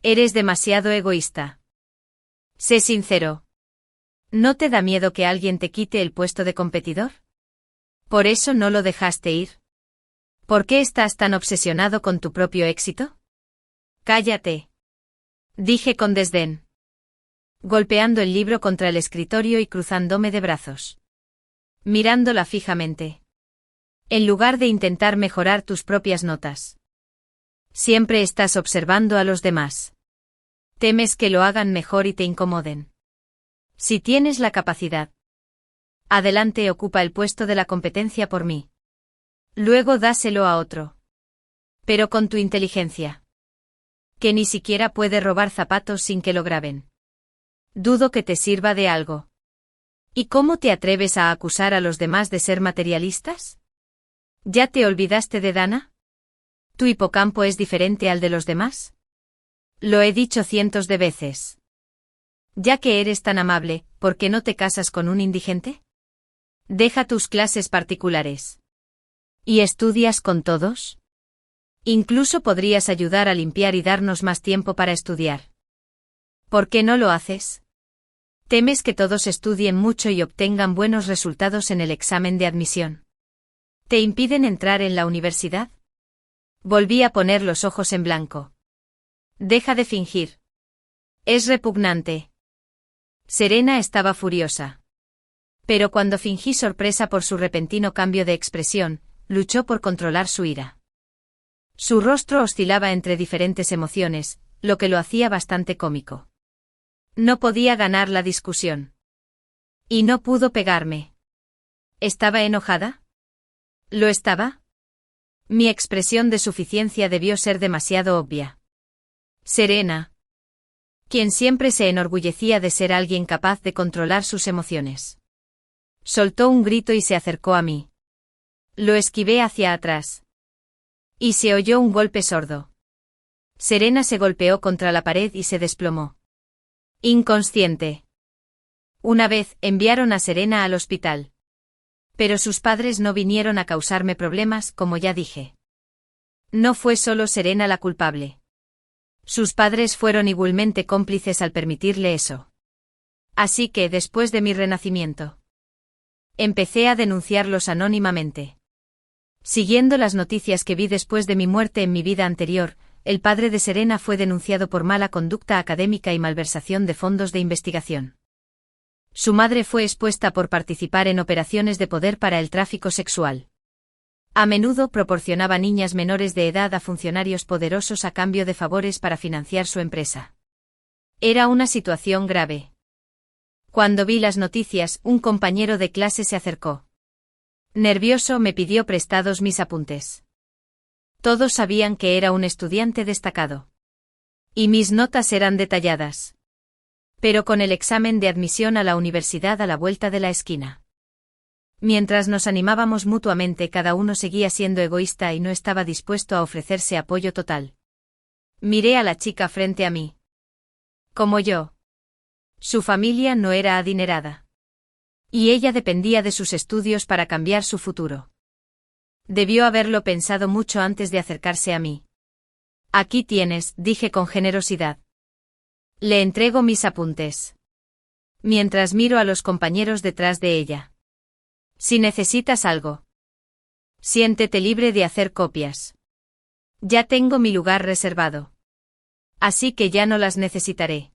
eres demasiado egoísta. Sé sincero. ¿No te da miedo que alguien te quite el puesto de competidor? ¿Por eso no lo dejaste ir? ¿Por qué estás tan obsesionado con tu propio éxito? Cállate, dije con desdén, golpeando el libro contra el escritorio y cruzándome de brazos, mirándola fijamente. En lugar de intentar mejorar tus propias notas, siempre estás observando a los demás. Temes que lo hagan mejor y te incomoden. Si tienes la capacidad, adelante, ocupa el puesto de la competencia por mí. Luego dáselo a otro. Pero con tu inteligencia, que ni siquiera puede robar zapatos sin que lo graben. Dudo que te sirva de algo. ¿Y cómo te atreves a acusar a los demás de ser materialistas? ¿Ya te olvidaste de Dana? ¿Tu hipocampo es diferente al de los demás? Lo he dicho cientos de veces. Ya que eres tan amable, ¿por qué no te casas con un indigente? Deja tus clases particulares. ¿Y estudias con todos? Incluso podrías ayudar a limpiar y darnos más tiempo para estudiar. ¿Por qué no lo haces? Temes que todos estudien mucho y obtengan buenos resultados en el examen de admisión. ¿Te impiden entrar en la universidad? Volví a poner los ojos en blanco. Deja de fingir. Es repugnante. Serena estaba furiosa. Pero cuando fingí sorpresa por su repentino cambio de expresión, luchó por controlar su ira. Su rostro oscilaba entre diferentes emociones, lo que lo hacía bastante cómico. No podía ganar la discusión. Y no pudo pegarme. ¿Estaba enojada? ¿Lo estaba? Mi expresión de suficiencia debió ser demasiado obvia. Serena, quien siempre se enorgullecía de ser alguien capaz de controlar sus emociones. Soltó un grito y se acercó a mí. Lo esquivé hacia atrás. Y se oyó un golpe sordo. Serena se golpeó contra la pared y se desplomó. Inconsciente. Una vez enviaron a Serena al hospital. Pero sus padres no vinieron a causarme problemas, como ya dije. No fue solo Serena la culpable. Sus padres fueron igualmente cómplices al permitirle eso. Así que, después de mi renacimiento, empecé a denunciarlos anónimamente. Siguiendo las noticias que vi después de mi muerte en mi vida anterior, el padre de Serena fue denunciado por mala conducta académica y malversación de fondos de investigación. Su madre fue expuesta por participar en operaciones de poder para el tráfico sexual. A menudo proporcionaba niñas menores de edad a funcionarios poderosos a cambio de favores para financiar su empresa. Era una situación grave. Cuando vi las noticias, un compañero de clase se acercó. Nervioso me pidió prestados mis apuntes. Todos sabían que era un estudiante destacado. Y mis notas eran detalladas. Pero con el examen de admisión a la universidad a la vuelta de la esquina. Mientras nos animábamos mutuamente, cada uno seguía siendo egoísta y no estaba dispuesto a ofrecerse apoyo total. Miré a la chica frente a mí. Como yo. Su familia no era adinerada. Y ella dependía de sus estudios para cambiar su futuro. Debió haberlo pensado mucho antes de acercarse a mí. Aquí tienes, dije con generosidad. Le entrego mis apuntes. Mientras miro a los compañeros detrás de ella. Si necesitas algo, siéntete libre de hacer copias. Ya tengo mi lugar reservado. Así que ya no las necesitaré.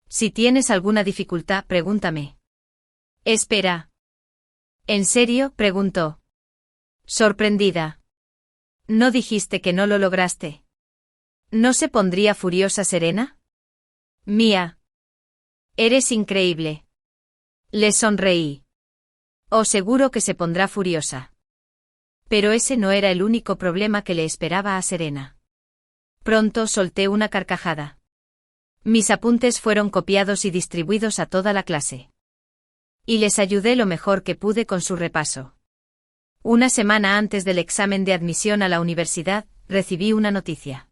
Si tienes alguna dificultad, pregúntame. Espera. ¿En serio?, preguntó. Sorprendida. ¿No dijiste que no lo lograste? ¿No se pondría furiosa Serena? Mía. Eres increíble. Le sonreí. Os seguro que se pondrá furiosa. Pero ese no era el único problema que le esperaba a Serena. Pronto solté una carcajada. Mis apuntes fueron copiados y distribuidos a toda la clase. Y les ayudé lo mejor que pude con su repaso. Una semana antes del examen de admisión a la universidad, recibí una noticia.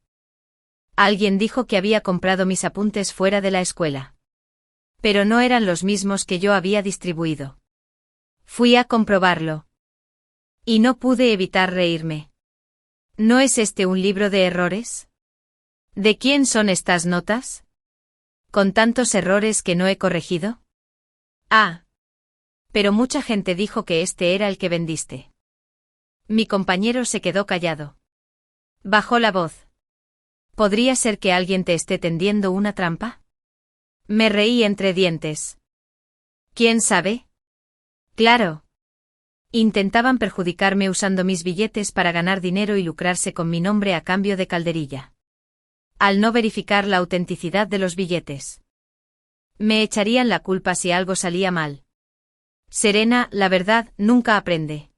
Alguien dijo que había comprado mis apuntes fuera de la escuela. Pero no eran los mismos que yo había distribuido. Fui a comprobarlo. Y no pude evitar reírme. ¿No es este un libro de errores? ¿De quién son estas notas? ¿Con tantos errores que no he corregido? Ah. Pero mucha gente dijo que este era el que vendiste. Mi compañero se quedó callado. Bajó la voz. ¿Podría ser que alguien te esté tendiendo una trampa? Me reí entre dientes. ¿Quién sabe? Claro. Intentaban perjudicarme usando mis billetes para ganar dinero y lucrarse con mi nombre a cambio de calderilla. Al no verificar la autenticidad de los billetes. Me echarían la culpa si algo salía mal. Serena, la verdad, nunca aprende.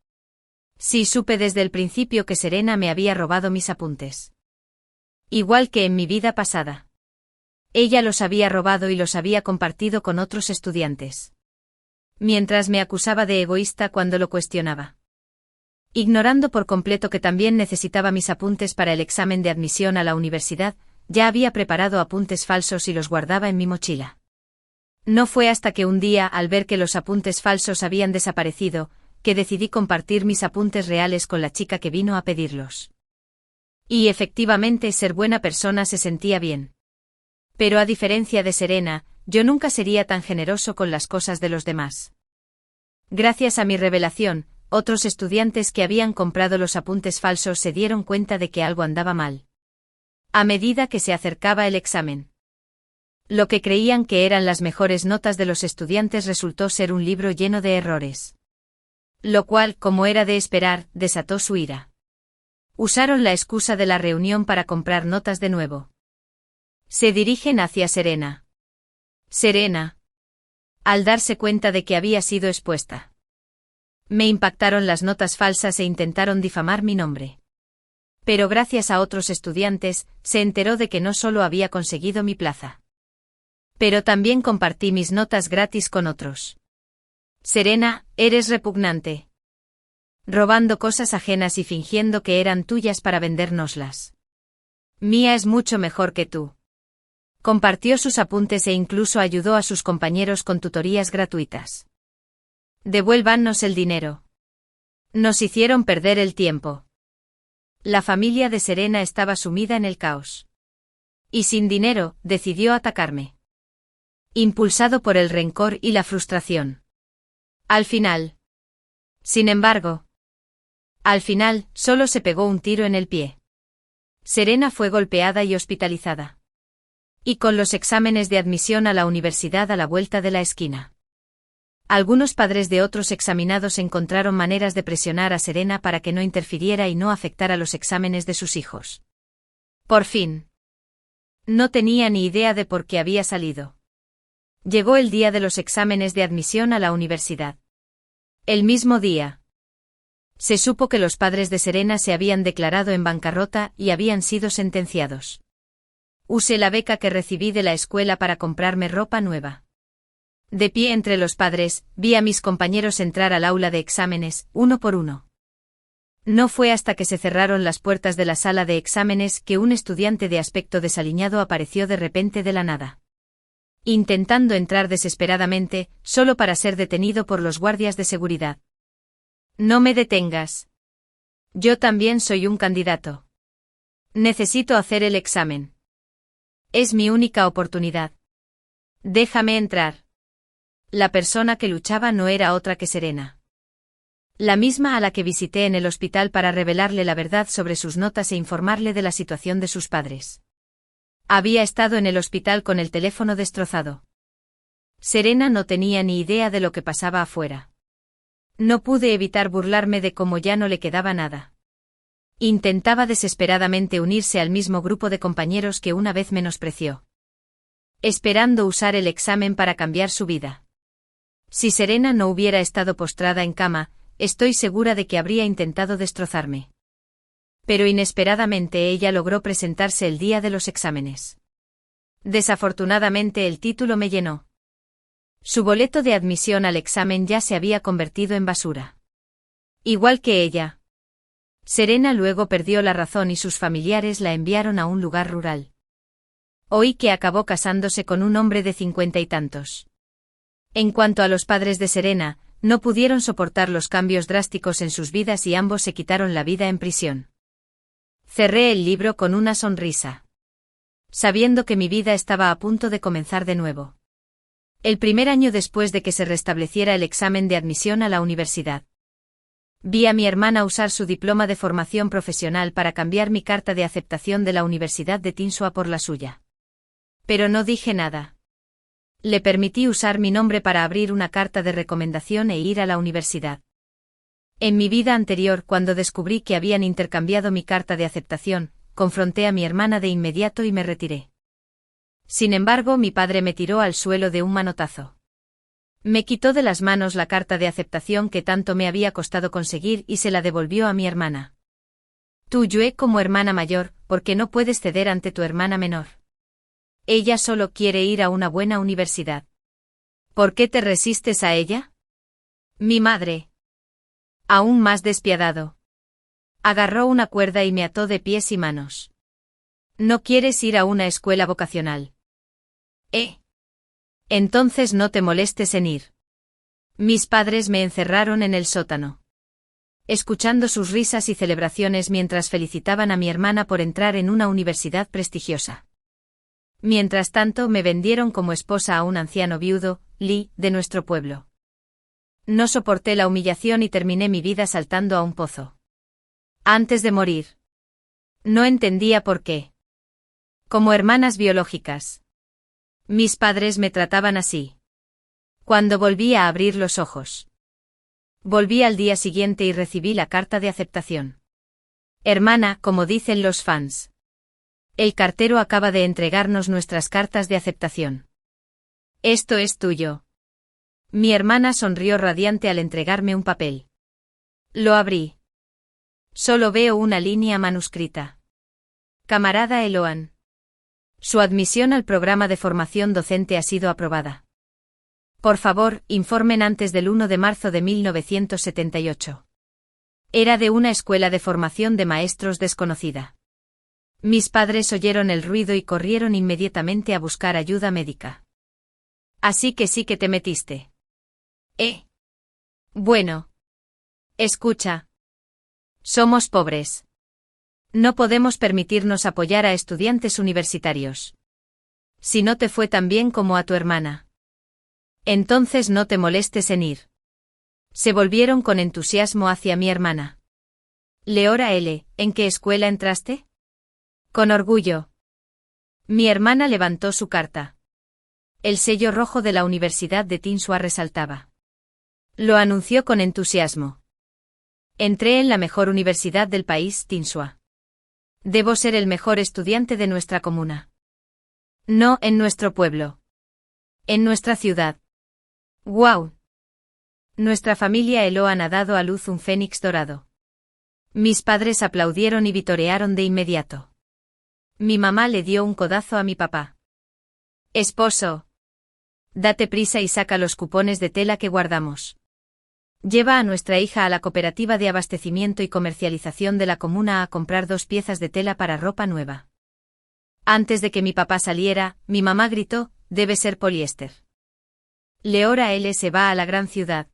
Sí, supe desde el principio que Serena me había robado mis apuntes. Igual que en mi vida pasada. Ella los había robado y los había compartido con otros estudiantes. Mientras me acusaba de egoísta cuando lo cuestionaba. Ignorando por completo que también necesitaba mis apuntes para el examen de admisión a la universidad, ya había preparado apuntes falsos y los guardaba en mi mochila. No fue hasta que un día, al ver que los apuntes falsos habían desaparecido, que decidí compartir mis apuntes reales con la chica que vino a pedirlos. Y efectivamente ser buena persona se sentía bien. Pero a diferencia de Serena, yo nunca sería tan generoso con las cosas de los demás. Gracias a mi revelación, otros estudiantes que habían comprado los apuntes falsos se dieron cuenta de que algo andaba mal. A medida que se acercaba el examen, lo que creían que eran las mejores notas de los estudiantes resultó ser un libro lleno de errores. Lo cual, como era de esperar, desató su ira. Usaron la excusa de la reunión para comprar notas de nuevo. Se dirigen hacia Serena. Serena. Al darse cuenta de que había sido expuesta. Me impactaron las notas falsas e intentaron difamar mi nombre. Pero gracias a otros estudiantes, se enteró de que no solo había conseguido mi plaza. Pero también compartí mis notas gratis con otros. Serena, eres repugnante. Robando cosas ajenas y fingiendo que eran tuyas para vendérnoslas. Mía es mucho mejor que tú. Compartió sus apuntes e incluso ayudó a sus compañeros con tutorías gratuitas. Devuélvannos el dinero. Nos hicieron perder el tiempo. La familia de Serena estaba sumida en el caos. Y sin dinero, decidió atacarme. Impulsado por el rencor y la frustración. Al final. Sin embargo. Al final, solo se pegó un tiro en el pie. Serena fue golpeada y hospitalizada. Y con los exámenes de admisión a la universidad a la vuelta de la esquina. Algunos padres de otros examinados encontraron maneras de presionar a Serena para que no interfiriera y no afectara los exámenes de sus hijos. Por fin. No tenía ni idea de por qué había salido. Llegó el día de los exámenes de admisión a la universidad. El mismo día. Se supo que los padres de Serena se habían declarado en bancarrota y habían sido sentenciados. Usé la beca que recibí de la escuela para comprarme ropa nueva. De pie entre los padres, vi a mis compañeros entrar al aula de exámenes, uno por uno. No fue hasta que se cerraron las puertas de la sala de exámenes que un estudiante de aspecto desaliñado apareció de repente de la nada. Intentando entrar desesperadamente, solo para ser detenido por los guardias de seguridad. No me detengas. Yo también soy un candidato. Necesito hacer el examen. Es mi única oportunidad. Déjame entrar. La persona que luchaba no era otra que Serena. La misma a la que visité en el hospital para revelarle la verdad sobre sus notas e informarle de la situación de sus padres. Había estado en el hospital con el teléfono destrozado. Serena no tenía ni idea de lo que pasaba afuera. No pude evitar burlarme de cómo ya no le quedaba nada. Intentaba desesperadamente unirse al mismo grupo de compañeros que una vez menospreció. Esperando usar el examen para cambiar su vida. Si Serena no hubiera estado postrada en cama, estoy segura de que habría intentado destrozarme. Pero inesperadamente ella logró presentarse el día de los exámenes. Desafortunadamente el título me llenó. Su boleto de admisión al examen ya se había convertido en basura. Igual que ella. Serena luego perdió la razón y sus familiares la enviaron a un lugar rural. Oí que acabó casándose con un hombre de 50 y tantos. En cuanto a los padres de Serena, no pudieron soportar los cambios drásticos en sus vidas y ambos se quitaron la vida en prisión. Cerré el libro con una sonrisa. Sabiendo que mi vida estaba a punto de comenzar de nuevo. El primer año después de que se restableciera el examen de admisión a la universidad. Vi a mi hermana usar su diploma de formación profesional para cambiar mi carta de aceptación de la Universidad de Tinsua por la suya. Pero no dije nada. Le permití usar mi nombre para abrir una carta de recomendación e ir a la universidad. En mi vida anterior, cuando descubrí que habían intercambiado mi carta de aceptación, confronté a mi hermana de inmediato y me retiré. Sin embargo, mi padre me tiró al suelo de un manotazo. Me quitó de las manos la carta de aceptación que tanto me había costado conseguir y se la devolvió a mi hermana. Tú, Yue, como hermana mayor, ¿por qué no puedes ceder ante tu hermana menor? Ella solo quiere ir a una buena universidad. ¿Por qué te resistes a ella? Mi madre. Aún más despiadado. Agarró una cuerda y me ató de pies y manos. ¿No quieres ir a una escuela vocacional? Entonces no te molestes en ir. Mis padres me encerraron en el sótano. Escuchando sus risas y celebraciones mientras felicitaban a mi hermana por entrar en una universidad prestigiosa. Mientras tanto me vendieron como esposa a un anciano viudo, Lee, de nuestro pueblo. No soporté la humillación y terminé mi vida saltando a un pozo. Antes de morir. No entendía por qué. Como hermanas biológicas. Mis padres me trataban así. Cuando volví a abrir los ojos. Volví al día siguiente y recibí la carta de aceptación. Hermana, como dicen los fans. El cartero acaba de entregarnos nuestras cartas de aceptación. Esto es tuyo. Mi hermana sonrió radiante al entregarme un papel. Lo abrí. Solo veo una línea manuscrita. Camarada Eloan. Su admisión al programa de formación docente ha sido aprobada. Por favor, informen antes del 1 de marzo de 1978. Era de una escuela de formación de maestros desconocida. Mis padres oyeron el ruido y corrieron inmediatamente a buscar ayuda médica. Así que sí que te metiste. Bueno. Escucha. Somos pobres. No podemos permitirnos apoyar a estudiantes universitarios. Si no te fue tan bien como a tu hermana. Entonces no te molestes en ir. Se volvieron con entusiasmo hacia mi hermana. Leora L., ¿en qué escuela entraste? Con orgullo. Mi hermana levantó su carta. El sello rojo de la Universidad de Tinsua resaltaba. Lo anunció con entusiasmo. Entré en la mejor universidad del país, Tinsua. Debo ser el mejor estudiante de nuestra comuna. No en nuestro pueblo. En nuestra ciudad. ¡Guau! Nuestra familia Eloan ha dado a luz un fénix dorado. Mis padres aplaudieron y vitorearon de inmediato. Mi mamá le dio un codazo a mi papá. Esposo. Date prisa y saca los cupones de tela que guardamos. Lleva a nuestra hija a la cooperativa de abastecimiento y comercialización de la comuna a comprar 2 piezas de tela para ropa nueva. Antes de que mi papá saliera, mi mamá gritó, debe ser poliéster. Leora L. se va a la gran ciudad.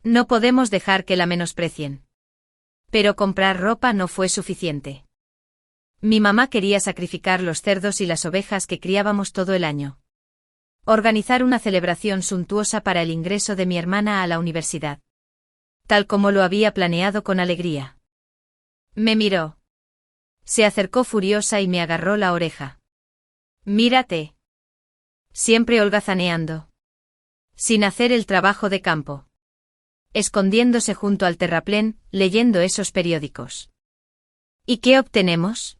No podemos dejar que la menosprecien. Pero comprar ropa no fue suficiente. Mi mamá quería sacrificar los cerdos y las ovejas que criábamos todo el año. Organizar una celebración suntuosa para el ingreso de mi hermana a la universidad. Tal como lo había planeado con alegría. Me miró. Se acercó furiosa y me agarró la oreja. Mírate. Siempre holgazaneando. Sin hacer el trabajo de campo. Escondiéndose junto al terraplén, leyendo esos periódicos. ¿Y qué obtenemos?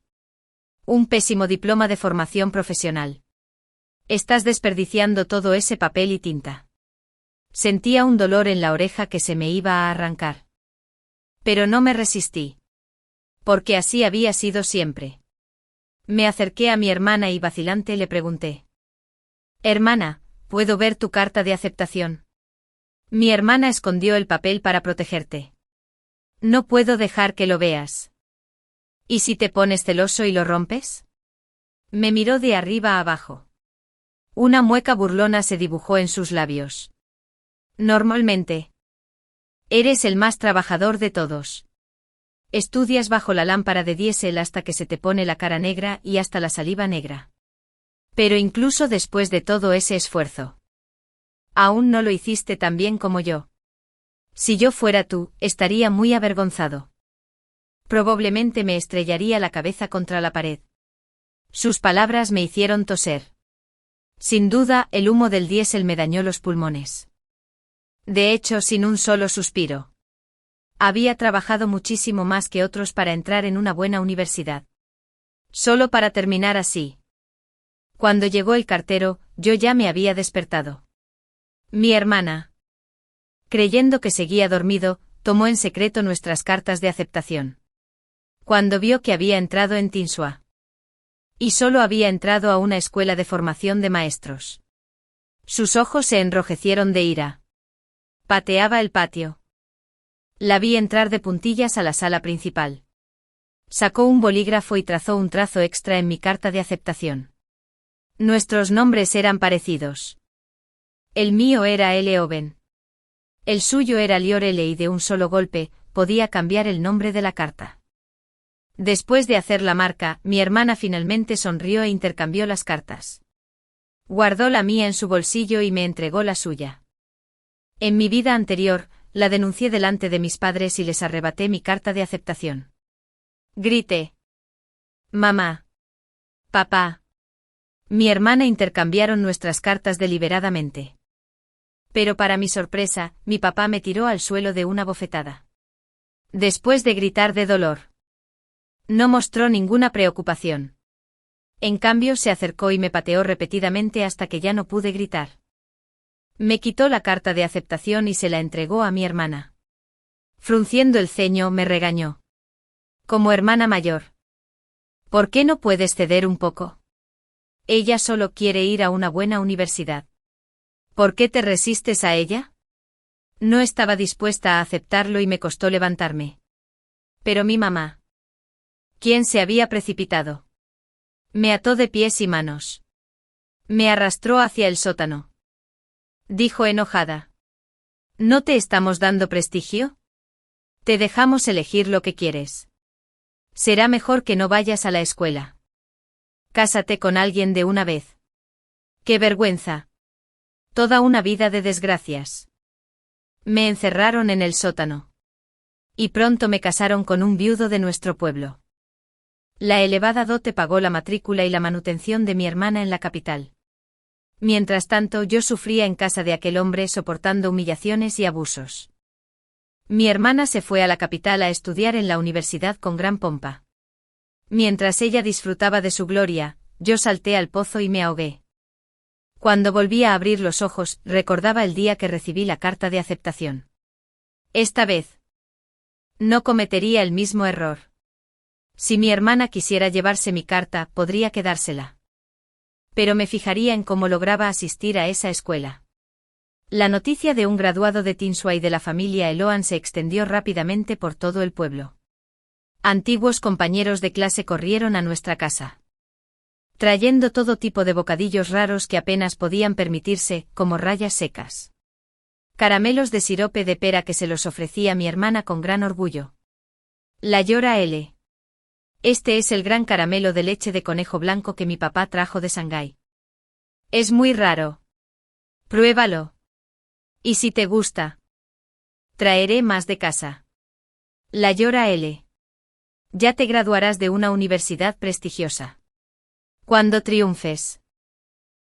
Un pésimo diploma de formación profesional. Estás desperdiciando todo ese papel y tinta. Sentía un dolor en la oreja que se me iba a arrancar. Pero no me resistí. Porque así había sido siempre. Me acerqué a mi hermana y vacilante le pregunté. Hermana, ¿puedo ver tu carta de aceptación? Mi hermana escondió el papel para protegerte. No puedo dejar que lo veas. ¿Y si te pones celoso y lo rompes? Me miró de arriba a abajo. Una mueca burlona se dibujó en sus labios. Normalmente. Eres el más trabajador de todos. Estudias bajo la lámpara de diésel hasta que se te pone la cara negra y hasta la saliva negra. Pero incluso después de todo ese esfuerzo. Aún no lo hiciste tan bien como yo. Si yo fuera tú, estaría muy avergonzado. Probablemente me estrellaría la cabeza contra la pared. Sus palabras me hicieron toser. Sin duda, el humo del diésel me dañó los pulmones. De hecho, sin un solo suspiro. Había trabajado muchísimo más que otros para entrar en una buena universidad. Solo para terminar así. Cuando llegó el cartero, yo ya me había despertado. Mi hermana, creyendo que seguía dormido, tomó en secreto nuestras cartas de aceptación. Cuando vio que había entrado en Tinsua. Y solo había entrado a una escuela de formación de maestros. Sus ojos se enrojecieron de ira. Pateaba el patio. La vi entrar de puntillas a la sala principal. Sacó un bolígrafo y trazó un trazo extra en mi carta de aceptación. Nuestros nombres eran parecidos. El mío era L. Owen. El suyo era Lior L. y de un solo golpe, podía cambiar el nombre de la carta. Después de hacer la marca, mi hermana finalmente sonrió e intercambió las cartas. Guardó la mía en su bolsillo y me entregó la suya. En mi vida anterior, la denuncié delante de mis padres y les arrebaté mi carta de aceptación. Grité. Mamá. Papá. Mi hermana intercambiaron nuestras cartas deliberadamente. Pero para mi sorpresa, mi papá me tiró al suelo de una bofetada. Después de gritar de dolor. No mostró ninguna preocupación. En cambio se acercó y me pateó repetidamente hasta que ya no pude gritar. Me quitó la carta de aceptación y se la entregó a mi hermana. Frunciendo el ceño, me regañó. Como hermana mayor. ¿Por qué no puedes ceder un poco? Ella solo quiere ir a una buena universidad. ¿Por qué te resistes a ella? No estaba dispuesta a aceptarlo y me costó levantarme. Pero mi mamá. ¿Quién se había precipitado? Me ató de pies y manos. Me arrastró hacia el sótano. Dijo enojada. ¿No te estamos dando prestigio? Te dejamos elegir lo que quieres. Será mejor que no vayas a la escuela. Cásate con alguien de una vez. ¡Qué vergüenza! Toda una vida de desgracias. Me encerraron en el sótano. Y pronto me casaron con un viudo de nuestro pueblo. La elevada dote pagó la matrícula y la manutención de mi hermana en la capital. Mientras tanto, yo sufría en casa de aquel hombre soportando humillaciones y abusos. Mi hermana se fue a la capital a estudiar en la universidad con gran pompa. Mientras ella disfrutaba de su gloria, yo salté al pozo y me ahogué. Cuando volví a abrir los ojos, recordaba el día que recibí la carta de aceptación. Esta vez no cometería el mismo error. Si mi hermana quisiera llevarse mi carta, podría quedársela. Pero me fijaría en cómo lograba asistir a esa escuela. La noticia de un graduado de Tinsua y de la familia Eloan se extendió rápidamente por todo el pueblo. Antiguos compañeros de clase corrieron a nuestra casa, trayendo todo tipo de bocadillos raros que apenas podían permitirse, como rayas secas. Caramelos de sirope de pera que se los ofrecía mi hermana con gran orgullo. La llora L. Este es el gran caramelo de leche de conejo blanco que mi papá trajo de Shanghái. Es muy raro. Pruébalo. Y si te gusta, traeré más de casa. La llora L. Ya te graduarás de una universidad prestigiosa. Cuando triunfes,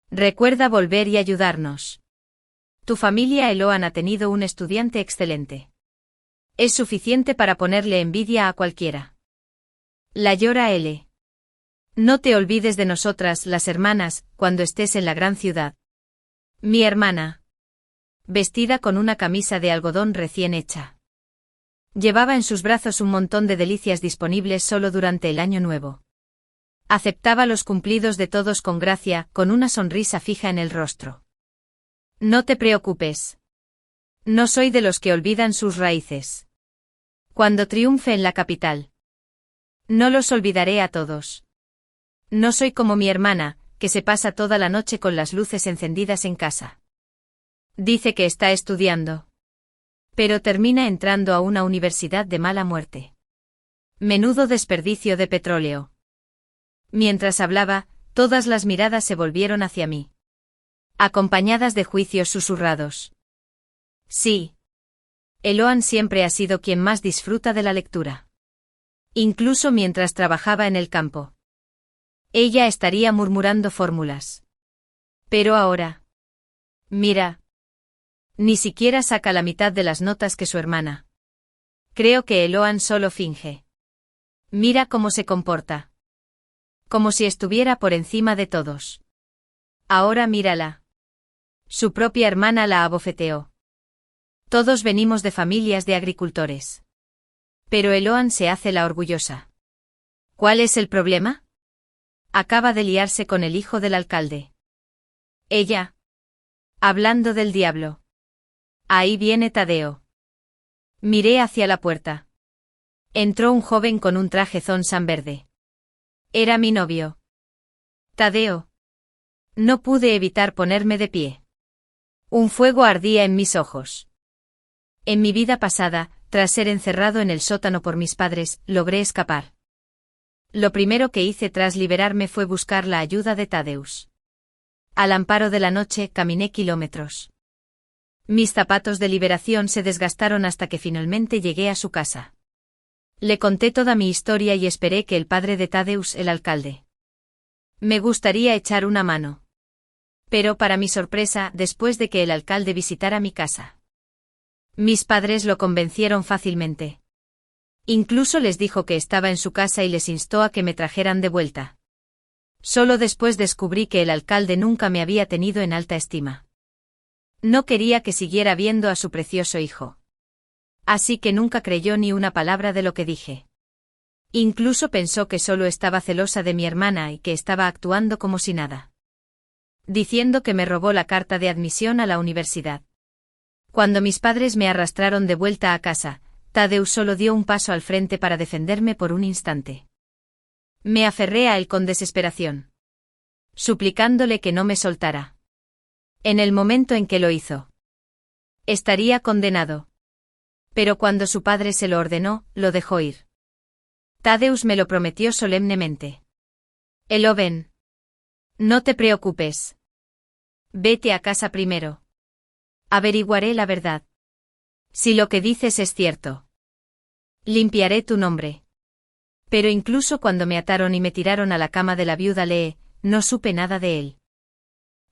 recuerda volver y ayudarnos. Tu familia Eloan ha tenido un estudiante excelente. Es suficiente para ponerle envidia a cualquiera. La llora L. No te olvides de nosotras, las hermanas, cuando estés en la gran ciudad. Mi hermana, vestida con una camisa de algodón recién hecha, llevaba en sus brazos un montón de delicias disponibles solo durante el año nuevo. Aceptaba los cumplidos de todos con gracia, con una sonrisa fija en el rostro. No te preocupes. No soy de los que olvidan sus raíces. Cuando triunfe en la capital, no los olvidaré a todos. No soy como mi hermana, que se pasa toda la noche con las luces encendidas en casa. Dice que está estudiando, pero termina entrando a una universidad de mala muerte. Menudo desperdicio de petróleo. Mientras hablaba, todas las miradas se volvieron hacia mí, acompañadas de juicios susurrados. Sí. Eloan siempre ha sido quien más disfruta de la lectura. Incluso mientras trabajaba en el campo. Ella estaría murmurando fórmulas. Pero ahora. Mira. Ni siquiera saca la mitad de las notas que su hermana. Creo que Eloan solo finge. Mira cómo se comporta. Como si estuviera por encima de todos. Ahora mírala. Su propia hermana la abofeteó. Todos venimos de familias de agricultores. Pero Eloan se hace la orgullosa. ¿Cuál es el problema? Acaba de liarse con el hijo del alcalde. Ella. Hablando del diablo. Ahí viene Tadeo. Miré hacia la puerta. Entró un joven con un traje zonzan verde. Era mi novio. Tadeo. No pude evitar ponerme de pie. Un fuego ardía en mis ojos. En mi vida pasada, tras ser encerrado en el sótano por mis padres, logré escapar. Lo primero que hice tras liberarme fue buscar la ayuda de Tadeusz. Al amparo de la noche caminé kilómetros. Mis zapatos de liberación se desgastaron hasta que finalmente llegué a su casa. Le conté toda mi historia y esperé que el padre de Tadeusz, el alcalde. Me gustaría echar una mano. Pero para mi sorpresa, después de que el alcalde visitara mi casa, mis padres lo convencieron fácilmente. Incluso les dijo que estaba en su casa y les instó a que me trajeran de vuelta. Solo después descubrí que el alcalde nunca me había tenido en alta estima. No quería que siguiera viendo a su precioso hijo. Así que nunca creyó ni una palabra de lo que dije. Incluso pensó que solo estaba celosa de mi hermana y que estaba actuando como si nada. Diciendo que me robó la carta de admisión a la universidad. Cuando mis padres me arrastraron de vuelta a casa, Tadeusz solo dio un paso al frente para defenderme por un instante. Me aferré a él con desesperación, suplicándole que no me soltara. En el momento en que lo hizo, estaría condenado. Pero cuando su padre se lo ordenó, lo dejó ir. Tadeusz me lo prometió solemnemente. Eloben, no te preocupes. Vete a casa primero. Averiguaré la verdad. Si lo que dices es cierto, limpiaré tu nombre. Pero incluso cuando me ataron y me tiraron a la cama de la viuda Lee, no supe nada de él.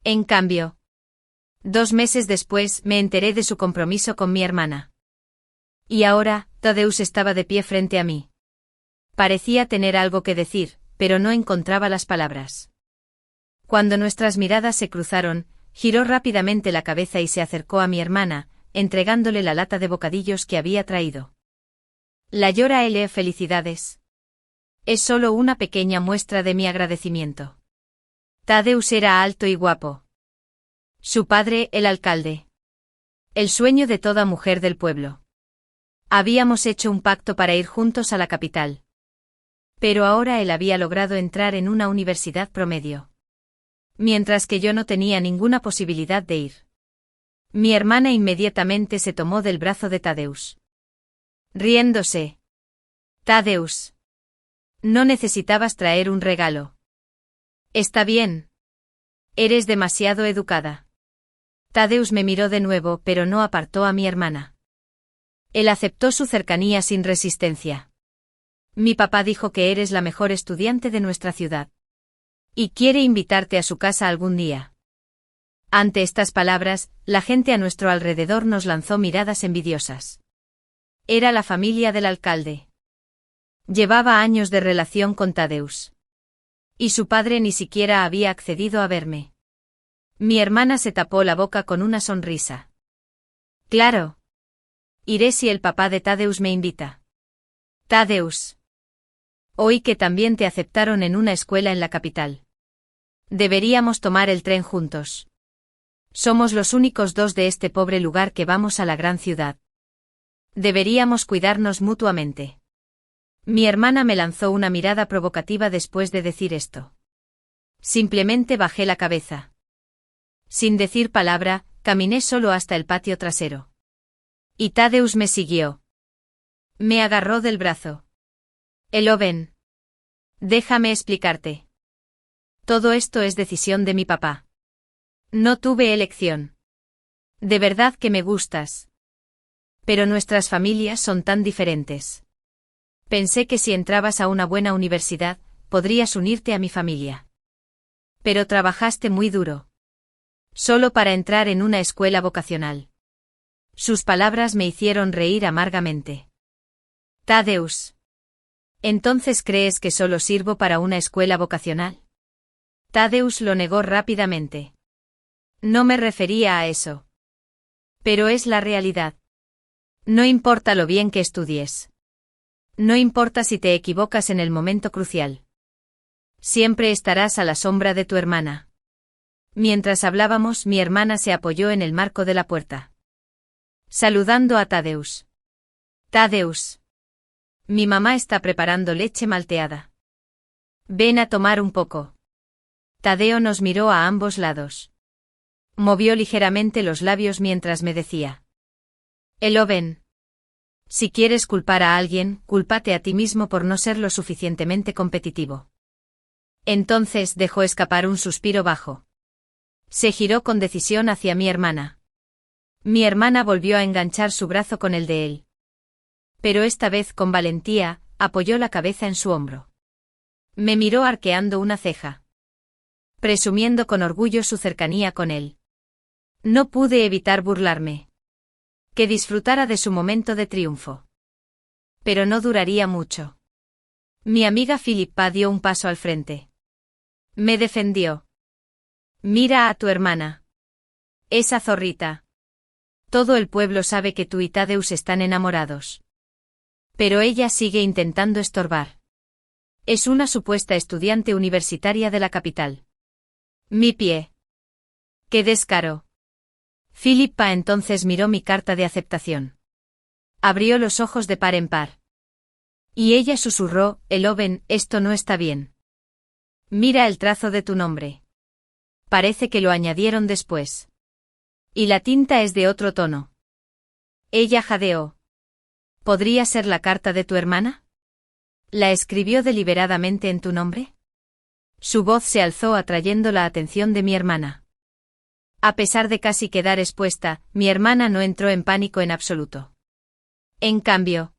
En cambio, 2 meses después me enteré de su compromiso con mi hermana. Y ahora, Tadeusz estaba de pie frente a mí. Parecía tener algo que decir, pero no encontraba las palabras. Cuando nuestras miradas se cruzaron, giró rápidamente la cabeza y se acercó a mi hermana, entregándole la lata de bocadillos que había traído. La llora L. Felicidades. Es solo una pequeña muestra de mi agradecimiento. Tadeusz era alto y guapo. Su padre, el alcalde. El sueño de toda mujer del pueblo. Habíamos hecho un pacto para ir juntos a la capital. Pero ahora él había logrado entrar en una universidad promedio. Mientras que yo no tenía ninguna posibilidad de ir. Mi hermana inmediatamente se tomó del brazo de Tadeusz. Riéndose. Tadeusz. No necesitabas traer un regalo. Está bien. Eres demasiado educada. Tadeusz me miró de nuevo, pero no apartó a mi hermana. Él aceptó su cercanía sin resistencia. Mi papá dijo que eres la mejor estudiante de nuestra ciudad. Y quiere invitarte a su casa algún día. Ante estas palabras, la gente a nuestro alrededor nos lanzó miradas envidiosas. Era la familia del alcalde. Llevaba años de relación con Tadeusz. Y su padre ni siquiera había accedido a verme. Mi hermana se tapó la boca con una sonrisa. Claro. Iré si el papá de Tadeusz me invita. Tadeusz. Oí que también te aceptaron en una escuela en la capital. Deberíamos tomar el tren juntos. Somos los únicos 2 de este pobre lugar que vamos a la gran ciudad. Deberíamos cuidarnos mutuamente. Mi hermana me lanzó una mirada provocativa después de decir esto. Simplemente bajé la cabeza. Sin decir palabra, caminé solo hasta el patio trasero. Y Tadeusz me siguió. Me agarró del brazo. Eloben. Déjame explicarte. Todo esto es decisión de mi papá. No tuve elección. De verdad que me gustas. Pero nuestras familias son tan diferentes. Pensé que si entrabas a una buena universidad, podrías unirte a mi familia. Pero trabajaste muy duro. Solo para entrar en una escuela vocacional. Sus palabras me hicieron reír amargamente. Tadeusz. ¿Entonces crees que solo sirvo para una escuela vocacional? Tadeusz lo negó rápidamente. No me refería a eso. Pero es la realidad. No importa lo bien que estudies. No importa si te equivocas en el momento crucial. Siempre estarás a la sombra de tu hermana. Mientras hablábamos, mi hermana se apoyó en el marco de la puerta. Saludando a Tadeusz. Tadeusz. Mi mamá está preparando leche malteada. Ven a tomar un poco. Tadeo nos miró a ambos lados. Movió ligeramente los labios mientras me decía. Eloben. Si quieres culpar a alguien, cúlpate a ti mismo por no ser lo suficientemente competitivo. Entonces dejó escapar un suspiro bajo. Se giró con decisión hacia mi hermana. Mi hermana volvió a enganchar su brazo con el de él. Pero esta vez con valentía, apoyó la cabeza en su hombro. Me miró arqueando una ceja, presumiendo con orgullo su cercanía con él. No pude evitar burlarme. Que disfrutara de su momento de triunfo. Pero no duraría mucho. Mi amiga Philippa dio un paso al frente. Me defendió. Mira a tu hermana. Esa zorrita. Todo el pueblo sabe que tú y Tadeusz están enamorados. Pero ella sigue intentando estorbar. Es una supuesta estudiante universitaria de la capital. Mi pie. ¡Qué descaro! Philippa entonces miró mi carta de aceptación. Abrió los ojos de par en par. Y ella susurró, Eloven, esto no está bien. Mira el trazo de tu nombre. Parece que lo añadieron después. Y la tinta es de otro tono. Ella jadeó. ¿Podría ser la carta de tu hermana? ¿La escribió deliberadamente en tu nombre? Su voz se alzó atrayendo la atención de mi hermana. A pesar de casi quedar expuesta, mi hermana no entró en pánico en absoluto. En cambio,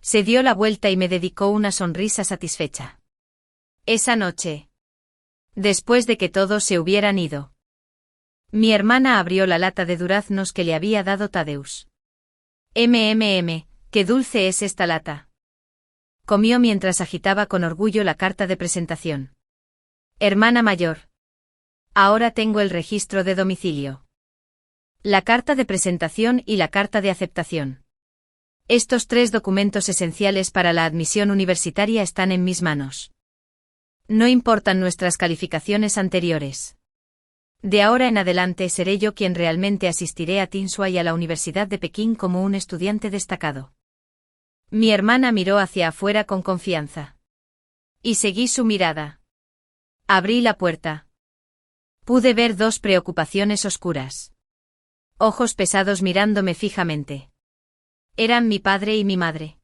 se dio la vuelta y me dedicó una sonrisa satisfecha. Esa noche, después de que todos se hubieran ido, mi hermana abrió la lata de duraznos que le había dado Tadeusz. Qué dulce es esta lata. Comió mientras agitaba con orgullo la carta de presentación. Hermana mayor. Ahora tengo el registro de domicilio. La carta de presentación y la carta de aceptación. Estos 3 documentos esenciales para la admisión universitaria están en mis manos. No importan nuestras calificaciones anteriores. De ahora en adelante seré yo quien realmente asistiré a Tinsua y a la Universidad de Pekín como un estudiante destacado. Mi hermana miró hacia afuera con confianza. Y seguí su mirada. Abrí la puerta. Pude ver 2 preocupaciones oscuras. Ojos pesados mirándome fijamente. Eran mi padre y mi madre.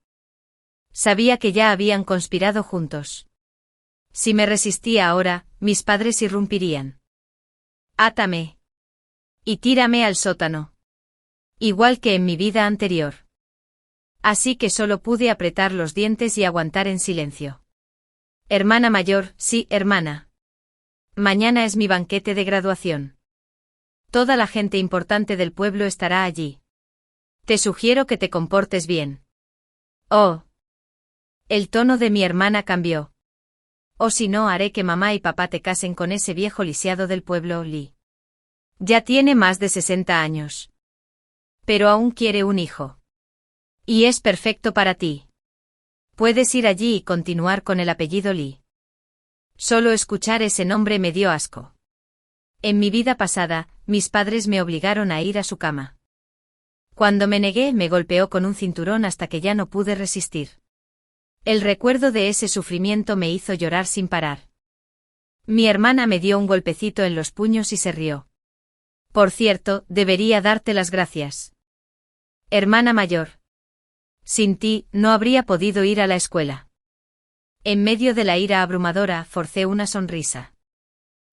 Sabía que ya habían conspirado juntos. Si me resistía ahora, mis padres irrumpirían. Átame. Y tírame al sótano. Igual que en mi vida anterior. Así que solo pude apretar los dientes y aguantar en silencio. Hermana mayor, sí, hermana. Mañana es mi banquete de graduación. Toda la gente importante del pueblo estará allí. Te sugiero que te comportes bien. Oh. El tono de mi hermana cambió. O si no, haré que mamá y papá te casen con ese viejo lisiado del pueblo, Lee. Ya tiene más de 60 años. Pero aún quiere un hijo. Y es perfecto para ti. Puedes ir allí y continuar con el apellido Lee. Solo escuchar ese nombre me dio asco. En mi vida pasada, mis padres me obligaron a ir a su cama. Cuando me negué, me golpeó con un cinturón hasta que ya no pude resistir. El recuerdo de ese sufrimiento me hizo llorar sin parar. Mi hermana me dio un golpecito en los puños y se rió. Por cierto, debería darte las gracias. Hermana mayor. Sin ti, no habría podido ir a la escuela. En medio de la ira abrumadora, forcé una sonrisa.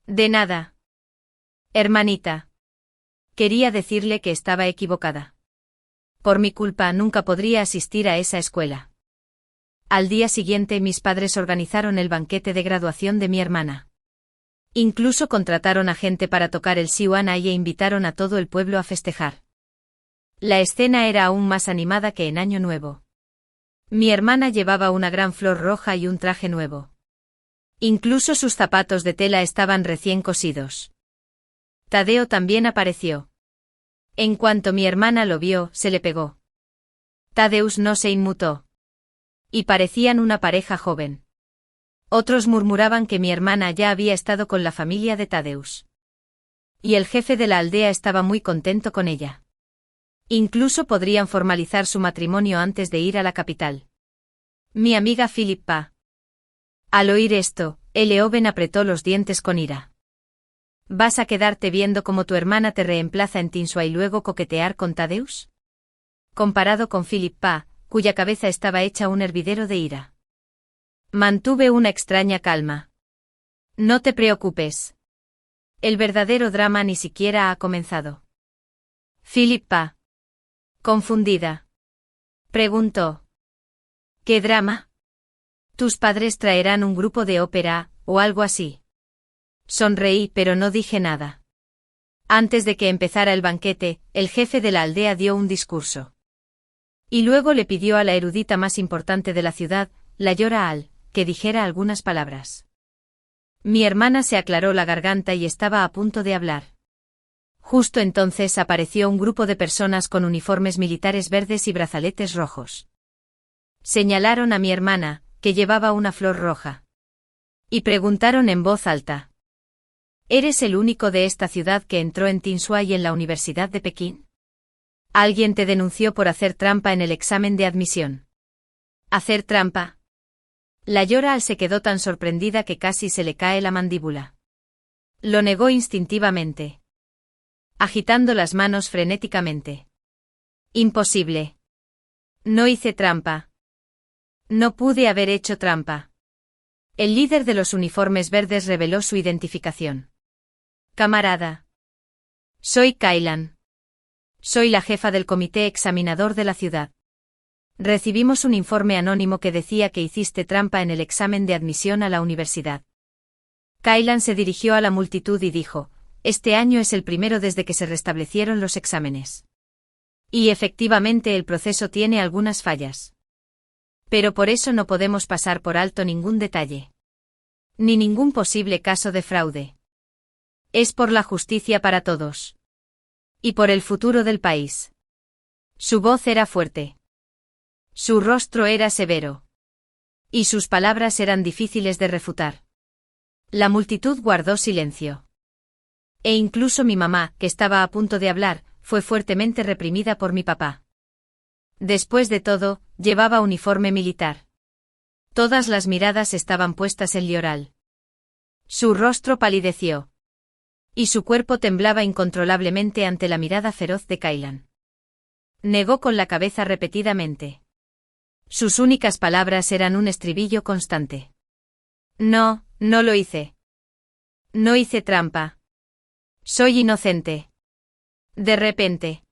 De nada. Hermanita. Quería decirle que estaba equivocada. Por mi culpa nunca podría asistir a esa escuela. Al día siguiente mis padres organizaron el banquete de graduación de mi hermana. Incluso contrataron a gente para tocar el siuanai e invitaron a todo el pueblo a festejar. La escena era aún más animada que en Año Nuevo. Mi hermana llevaba una gran flor roja y un traje nuevo. Incluso sus zapatos de tela estaban recién cosidos. Tadeo también apareció. En cuanto mi hermana lo vio, se le pegó. Tadeusz no se inmutó. Y parecían una pareja joven. Otros murmuraban que mi hermana ya había estado con la familia de Tadeusz. Y el jefe de la aldea estaba muy contento con ella. Incluso podrían formalizar su matrimonio antes de ir a la capital. Mi amiga Philippa. Al oír esto, Eleoven apretó los dientes con ira. ¿Vas a quedarte viendo cómo tu hermana te reemplaza en Tinsua y luego coquetear con Tadeusz? comparado con Philippa, cuya cabeza estaba hecha un hervidero de ira. Mantuve una extraña calma. No te preocupes. El verdadero drama ni siquiera ha comenzado. Philippa. Confundida. Preguntó. ¿Qué drama? Tus padres traerán un grupo de ópera, o algo así. Sonreí, pero no dije nada. Antes de que empezara el banquete, el jefe de la aldea dio un discurso. Y luego le pidió a la erudita más importante de la ciudad, la Llora Al, que dijera algunas palabras. Mi hermana se aclaró la garganta y estaba a punto de hablar. Justo entonces apareció un grupo de personas con uniformes militares verdes y brazaletes rojos. Señalaron a mi hermana, que llevaba una flor roja. Y preguntaron en voz alta. ¿Eres el único de esta ciudad que entró en Tinsua y en la Universidad de Pekín? Alguien te denunció por hacer trampa en el examen de admisión. ¿Hacer trampa? La Llora Al se quedó tan sorprendida que casi se le cae la mandíbula. Lo negó instintivamente, agitando las manos frenéticamente. Imposible. No hice trampa. No pude haber hecho trampa. El líder de los uniformes verdes reveló su identificación. Camarada. Soy Kailan. Soy la jefa del comité examinador de la ciudad. Recibimos un informe anónimo que decía que hiciste trampa en el examen de admisión a la universidad. Kailan se dirigió a la multitud y dijo, este año es el primero desde que se restablecieron los exámenes. Y efectivamente el proceso tiene algunas fallas. Pero por eso no podemos pasar por alto ningún detalle. Ni ningún posible caso de fraude. Es por la justicia para todos. Y por el futuro del país. Su voz era fuerte. Su rostro era severo. Y sus palabras eran difíciles de refutar. La multitud guardó silencio. E incluso mi mamá, que estaba a punto de hablar, fue fuertemente reprimida por mi papá. Después de todo, llevaba uniforme militar. Todas las miradas estaban puestas en Lioral. Su rostro palideció. Y su cuerpo temblaba incontrolablemente ante la mirada feroz de Kailan. Negó con la cabeza repetidamente. Sus únicas palabras eran un estribillo constante. No, no lo hice. No hice trampa. Soy inocente. De repente.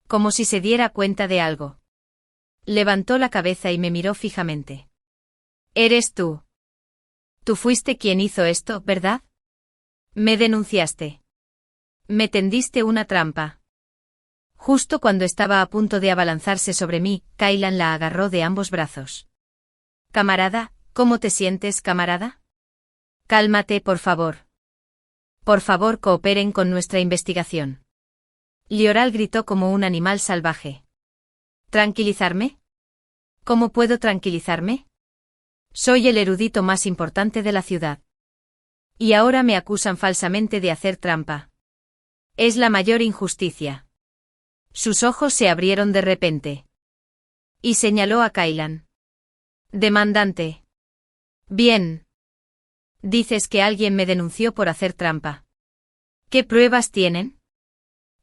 Como si se diera cuenta de algo. Levantó la cabeza y me miró fijamente. Eres tú. Tú fuiste quien hizo esto, ¿verdad? Me denunciaste. Me tendiste una trampa. Justo cuando estaba a punto de abalanzarse sobre mí, Kailan la agarró de ambos brazos. Camarada, ¿cómo te sientes, camarada? Cálmate, por favor. Por favor, cooperen con nuestra investigación. Lioral gritó como un animal salvaje. ¿Tranquilizarme? ¿Cómo puedo tranquilizarme? Soy el erudito más importante de la ciudad. Y ahora me acusan falsamente de hacer trampa. Es la mayor injusticia. Sus ojos se abrieron de repente. Y señaló a Kailan. Demandante. Bien. Dices que alguien me denunció por hacer trampa. ¿Qué pruebas tienen?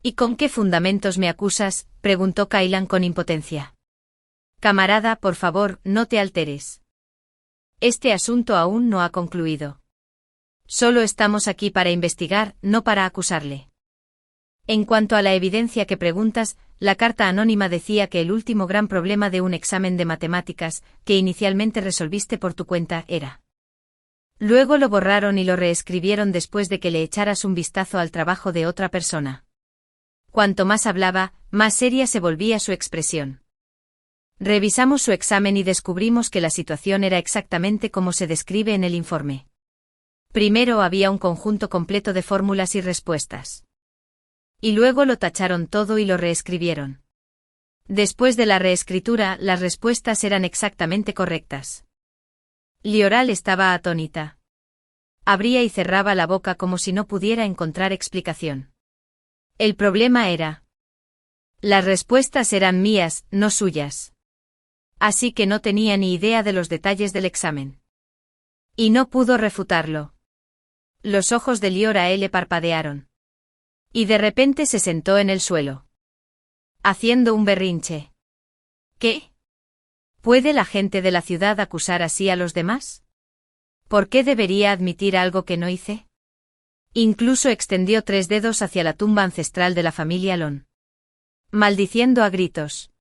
¿Y con qué fundamentos me acusas?, preguntó Kailan con impotencia. Camarada, por favor, no te alteres. Este asunto aún no ha concluido. Solo estamos aquí para investigar, no para acusarle. En cuanto a la evidencia que preguntas, la carta anónima decía que el último gran problema de un examen de matemáticas, que inicialmente resolviste por tu cuenta, era. Luego lo borraron y lo reescribieron después de que le echaras un vistazo al trabajo de otra persona. Cuanto más hablaba, más seria se volvía su expresión. Revisamos su examen y descubrimos que la situación era exactamente como se describe en el informe. Primero había un conjunto completo de fórmulas y respuestas. Y luego lo tacharon todo y lo reescribieron. Después de la reescritura, las respuestas eran exactamente correctas. Lioral estaba atónita. Abría y cerraba la boca como si no pudiera encontrar explicación. El problema era. Las respuestas eran mías, no suyas. Así que no tenía ni idea de los detalles del examen. Y no pudo refutarlo. Los ojos de Lioral le parpadearon. Y de repente se sentó en el suelo. haciendo un berrinche. ¿Qué? ¿Puede la gente de la ciudad acusar así a los demás? ¿Por qué debería admitir algo que no hice? Incluso extendió 3 dedos hacia la tumba ancestral de la familia Lon, maldiciendo a gritos.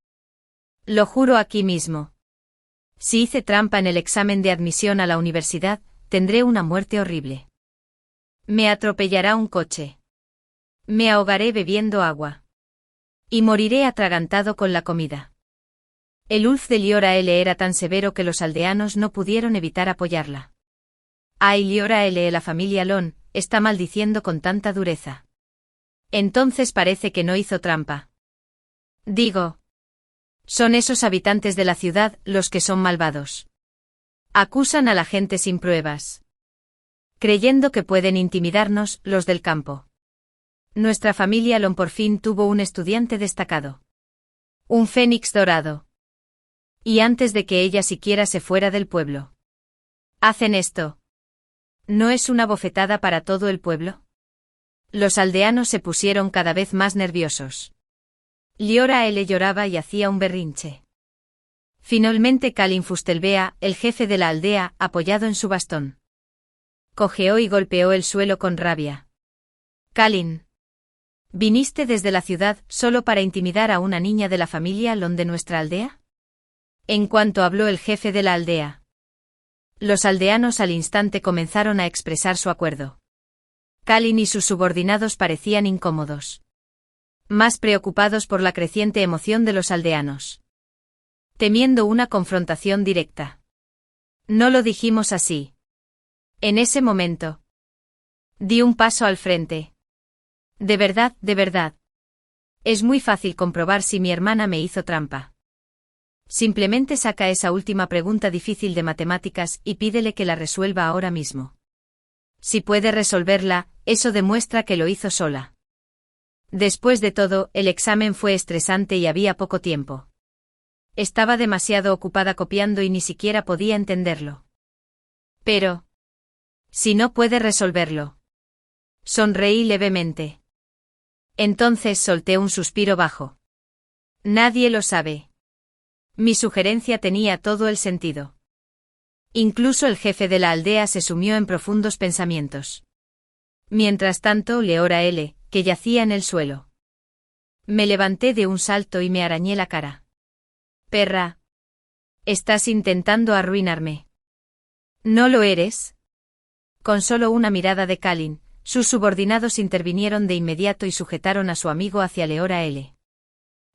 Lo juro aquí mismo. Si hice trampa en el examen de admisión a la universidad, tendré una muerte horrible. Me atropellará un coche. Me ahogaré bebiendo agua. Y moriré atragantado con la comida. El Ulf de Liora L era tan severo que los aldeanos no pudieron evitar apoyarla. Ay, Liora L, la familia Lon, está maldiciendo con tanta dureza. Entonces parece que no hizo trampa. Digo. Son esos habitantes de la ciudad los que son malvados. Acusan a la gente sin pruebas. Creyendo que pueden intimidarnos, los del campo. Nuestra familia Lon por fin tuvo un estudiante destacado. Un fénix dorado. Y antes de que ella siquiera se fuera del pueblo. ¿Hacen esto? ¿No es una bofetada para todo el pueblo? Los aldeanos se pusieron cada vez más nerviosos. Liora L lloraba y hacía un berrinche. Finalmente Kalin Fustelbea, el jefe de la aldea, apoyado en su bastón, cojeó y golpeó el suelo con rabia. Kalin. ¿Viniste desde la ciudad solo para intimidar a una niña de la familia Lon de nuestra aldea? En cuanto habló el jefe de la aldea, los aldeanos al instante comenzaron a expresar su acuerdo. Kalin y sus subordinados parecían incómodos, más preocupados por la creciente emoción de los aldeanos, temiendo una confrontación directa. No lo dijimos así. En ese momento, di un paso al frente. De verdad, de verdad. Es muy fácil comprobar si mi hermana me hizo trampa. Simplemente saca esa última pregunta difícil de matemáticas y pídele que la resuelva ahora mismo. Si puede resolverla, eso demuestra que lo hizo sola. Después de todo, el examen fue estresante y había poco tiempo. Estaba demasiado ocupada copiando y ni siquiera podía entenderlo. Pero, si no puede resolverlo. Sonreí levemente. Entonces solté un suspiro bajo. Nadie lo sabe. Mi sugerencia tenía todo el sentido. Incluso el jefe de la aldea se sumió en profundos pensamientos. Mientras tanto, Leora L, que yacía en el suelo. Me levanté de un salto y me arañé la cara. Perra. Estás intentando arruinarme. ¿No lo eres? Con solo una mirada de Kalin, sus subordinados intervinieron de inmediato y sujetaron a su amigo hacia Leora L.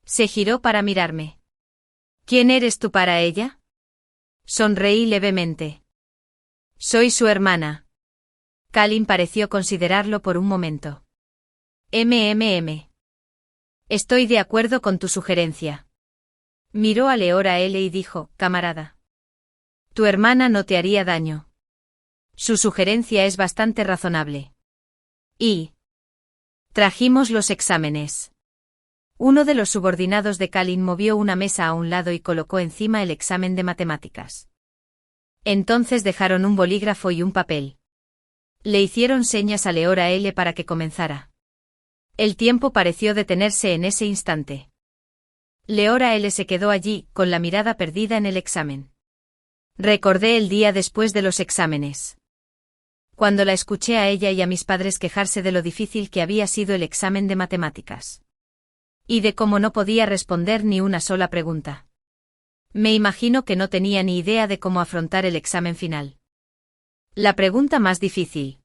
Se giró para mirarme. ¿Quién eres tú para ella? Sonreí levemente. Soy su hermana. Kalin pareció considerarlo por un momento. Estoy de acuerdo con tu sugerencia. Miró a Leora L y dijo, camarada. Tu hermana no te haría daño. Su sugerencia es bastante razonable. Y trajimos los exámenes. Uno de los subordinados de Kalin movió una mesa a un lado y colocó encima el examen de matemáticas. Entonces dejaron un bolígrafo y un papel. Le hicieron señas a Leora L para que comenzara. El tiempo pareció detenerse en ese instante. Leora L se quedó allí, con la mirada perdida en el examen. Recordé el día después de los exámenes. Cuando la escuché a ella y a mis padres quejarse de lo difícil que había sido el examen de matemáticas. Y de cómo no podía responder ni una sola pregunta. Me imagino que no tenía ni idea de cómo afrontar el examen final. La pregunta más difícil.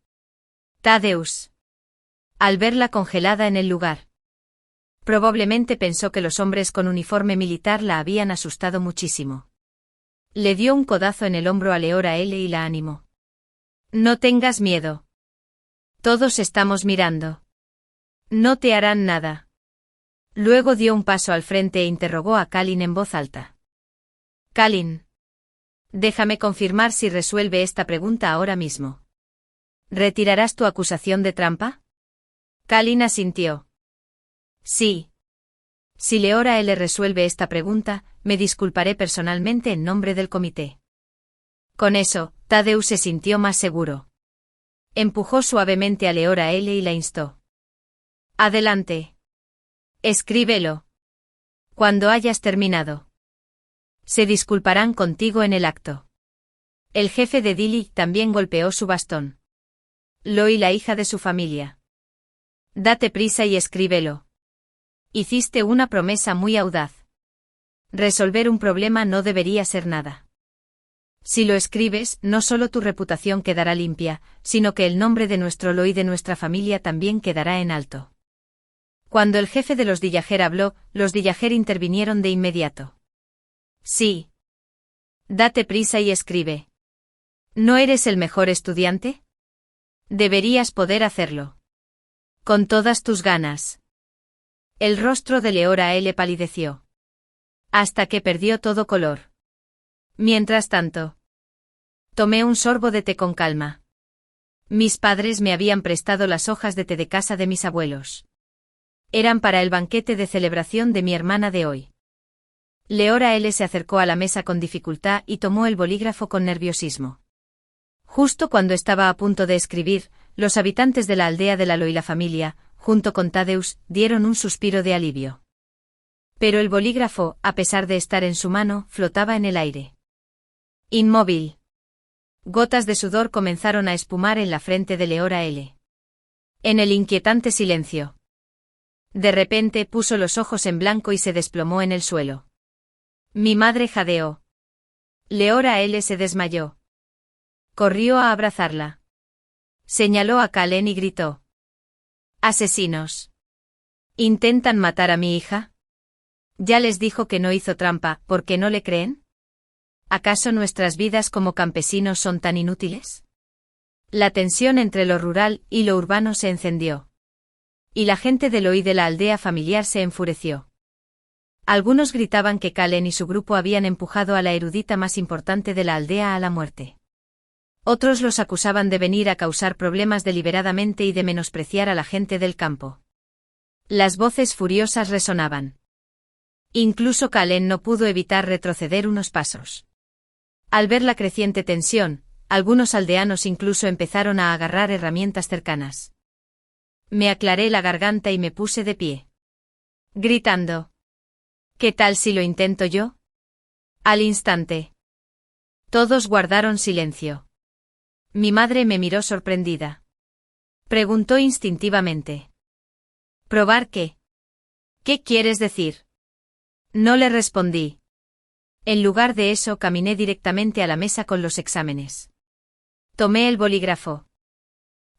Tadeusz. Al verla congelada en el lugar. Probablemente pensó que los hombres con uniforme militar la habían asustado muchísimo. Le dio un codazo en el hombro a Leora L y la animó. No tengas miedo. Todos estamos mirando. No te harán nada. Luego dio un paso al frente e interrogó a Kalin en voz alta. Kalin. Déjame confirmar si resuelve esta pregunta ahora mismo. ¿Retirarás tu acusación de trampa? Kalin asintió. Sí. Si Leora L resuelve esta pregunta, me disculparé personalmente en nombre del comité. Con eso, Tadeusz se sintió más seguro. Empujó suavemente a Leora L y la instó. Adelante. Escríbelo. Cuando hayas terminado, se disculparán contigo en el acto. El jefe de Dili también golpeó su bastón. Lo y la hija de su familia. Date prisa y escríbelo. Hiciste una promesa muy audaz. Resolver un problema no debería ser nada. Si lo escribes, no solo tu reputación quedará limpia, sino que el nombre de nuestro Lo y de nuestra familia también quedará en alto. Cuando el jefe de los Dillager habló, los Dillager intervinieron de inmediato. Sí. Date prisa y escribe. ¿No eres el mejor estudiante? Deberías poder hacerlo. Con todas tus ganas. El rostro de Leora L. palideció. Hasta que perdió todo color. Mientras tanto, tomé un sorbo de té con calma. Mis padres me habían prestado las hojas de té de casa de mis abuelos. Eran para el banquete de celebración de mi hermana de hoy. Leora L. se acercó a la mesa con dificultad y tomó el bolígrafo con nerviosismo. Justo cuando estaba a punto de escribir, los habitantes de la aldea de Lalo y la familia, junto con Tadeus, dieron un suspiro de alivio. Pero el bolígrafo, a pesar de estar en su mano, flotaba en el aire. Inmóvil. Gotas de sudor comenzaron a espumar en la frente de Leora L. En el inquietante silencio. De repente puso los ojos en blanco y se desplomó en el suelo. Mi madre jadeó. Leora L. se desmayó. Corrió a abrazarla. Señaló a Kalen y gritó. Asesinos. ¿Intentan matar a mi hija? Ya les dijo que no hizo trampa, ¿por qué no le creen? ¿Acaso nuestras vidas como campesinos son tan inútiles? La tensión entre lo rural y lo urbano se encendió. Y la gente de Lo y de la aldea familiar se enfureció. Algunos gritaban que Kalen y su grupo habían empujado a la erudita más importante de la aldea a la muerte. Otros los acusaban de venir a causar problemas deliberadamente y de menospreciar a la gente del campo. Las voces furiosas resonaban. Incluso Kalen no pudo evitar retroceder unos pasos. Al ver la creciente tensión, algunos aldeanos incluso empezaron a agarrar herramientas cercanas. Me aclaré la garganta y me puse de pie. Gritando. ¿Qué tal si lo intento yo? Al instante. Todos guardaron silencio. Mi madre me miró sorprendida. Preguntó instintivamente. ¿Probar qué? ¿Qué quieres decir? No le respondí. En lugar de eso caminé directamente a la mesa con los exámenes. Tomé el bolígrafo.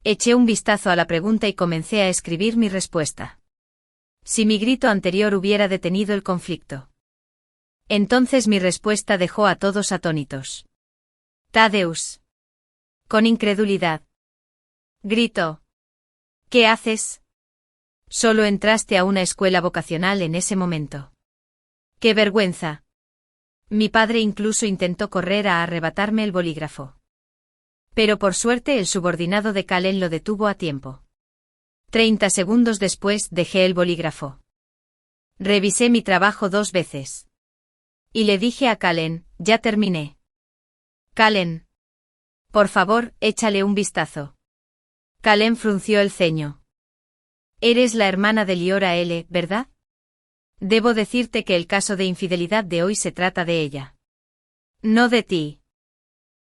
Eché un vistazo a la pregunta y comencé a escribir mi respuesta. Si mi grito anterior hubiera detenido el conflicto. Entonces mi respuesta dejó a todos atónitos. Tadeus. Con incredulidad. Gritó. ¿Qué haces? Solo entraste a una escuela vocacional en ese momento. ¡Qué vergüenza! Mi padre incluso intentó correr a arrebatarme el bolígrafo. Pero por suerte el subordinado de Kalen lo detuvo a tiempo. 30 segundos después dejé el bolígrafo. Revisé mi trabajo 2 veces. Y le dije a Kalen, ya terminé. Kalen. Por favor, échale un vistazo. Kalen frunció el ceño. Eres la hermana de Leora L., ¿verdad? Debo decirte que el caso de infidelidad de hoy se trata de ella. No de ti.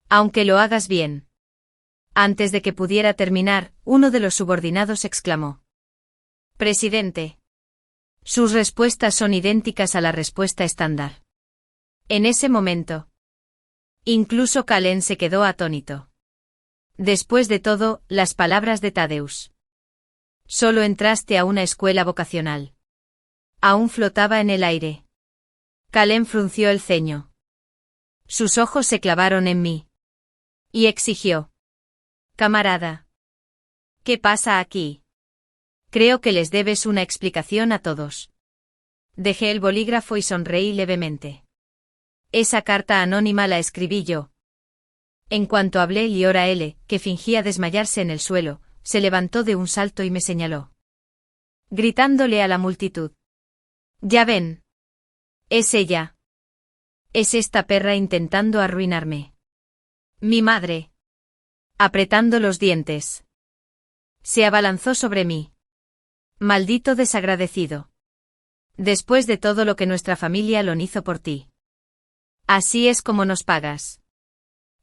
Aunque lo hagas bien. Antes de que pudiera terminar, uno de los subordinados exclamó. Presidente. Sus respuestas son idénticas a la respuesta estándar. En ese momento. Incluso Kalen se quedó atónito. Después de todo, las palabras de Tadeus. Solo entraste a una escuela vocacional. Aún flotaba en el aire. Kalen frunció el ceño. Sus ojos se clavaron en mí. Y exigió. Camarada. ¿Qué pasa aquí? Creo que les debes una explicación a todos. Dejé el bolígrafo y sonreí levemente. Esa carta anónima la escribí yo. En cuanto hablé, Leora L., que fingía desmayarse en el suelo, se levantó de un salto y me señaló. Gritándole a la multitud. Ya ven. Es ella. Es esta perra intentando arruinarme. Mi madre. Apretando los dientes. Se abalanzó sobre mí. Maldito desagradecido. Después de todo lo que nuestra familia lo hizo por ti. Así es como nos pagas.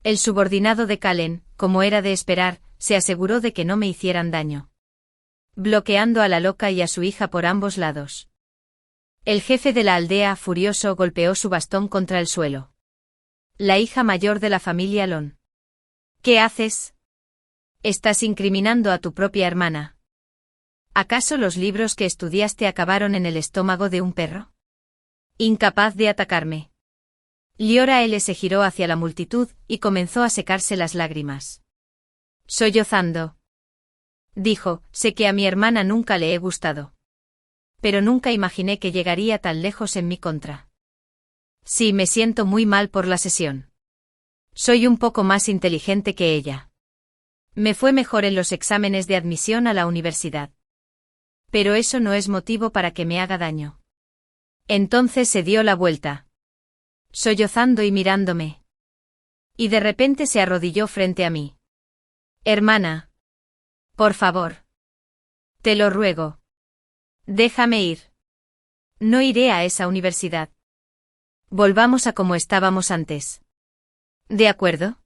El subordinado de Kallen, como era de esperar, se aseguró de que no me hicieran daño. Bloqueando a la loca y a su hija por ambos lados. El jefe de la aldea, furioso, golpeó su bastón contra el suelo. La hija mayor de la familia Lon. ¿Qué haces? Estás incriminando a tu propia hermana. ¿Acaso los libros que estudiaste acabaron en el estómago de un perro? Incapaz de atacarme. Leora L. se giró hacia la multitud y comenzó a secarse las lágrimas. Sollozando. Dijo, sé que a mi hermana nunca le he gustado. Pero nunca imaginé que llegaría tan lejos en mi contra. Sí, me siento muy mal por la sesión. Soy un poco más inteligente que ella. Me fue mejor en los exámenes de admisión a la universidad. Pero eso no es motivo para que me haga daño. Entonces se dio la vuelta. Sollozando y mirándome. Y de repente se arrodilló frente a mí. Hermana. Por favor. Te lo ruego. Déjame ir. No iré a esa universidad. Volvamos a como estábamos antes. ¿De acuerdo?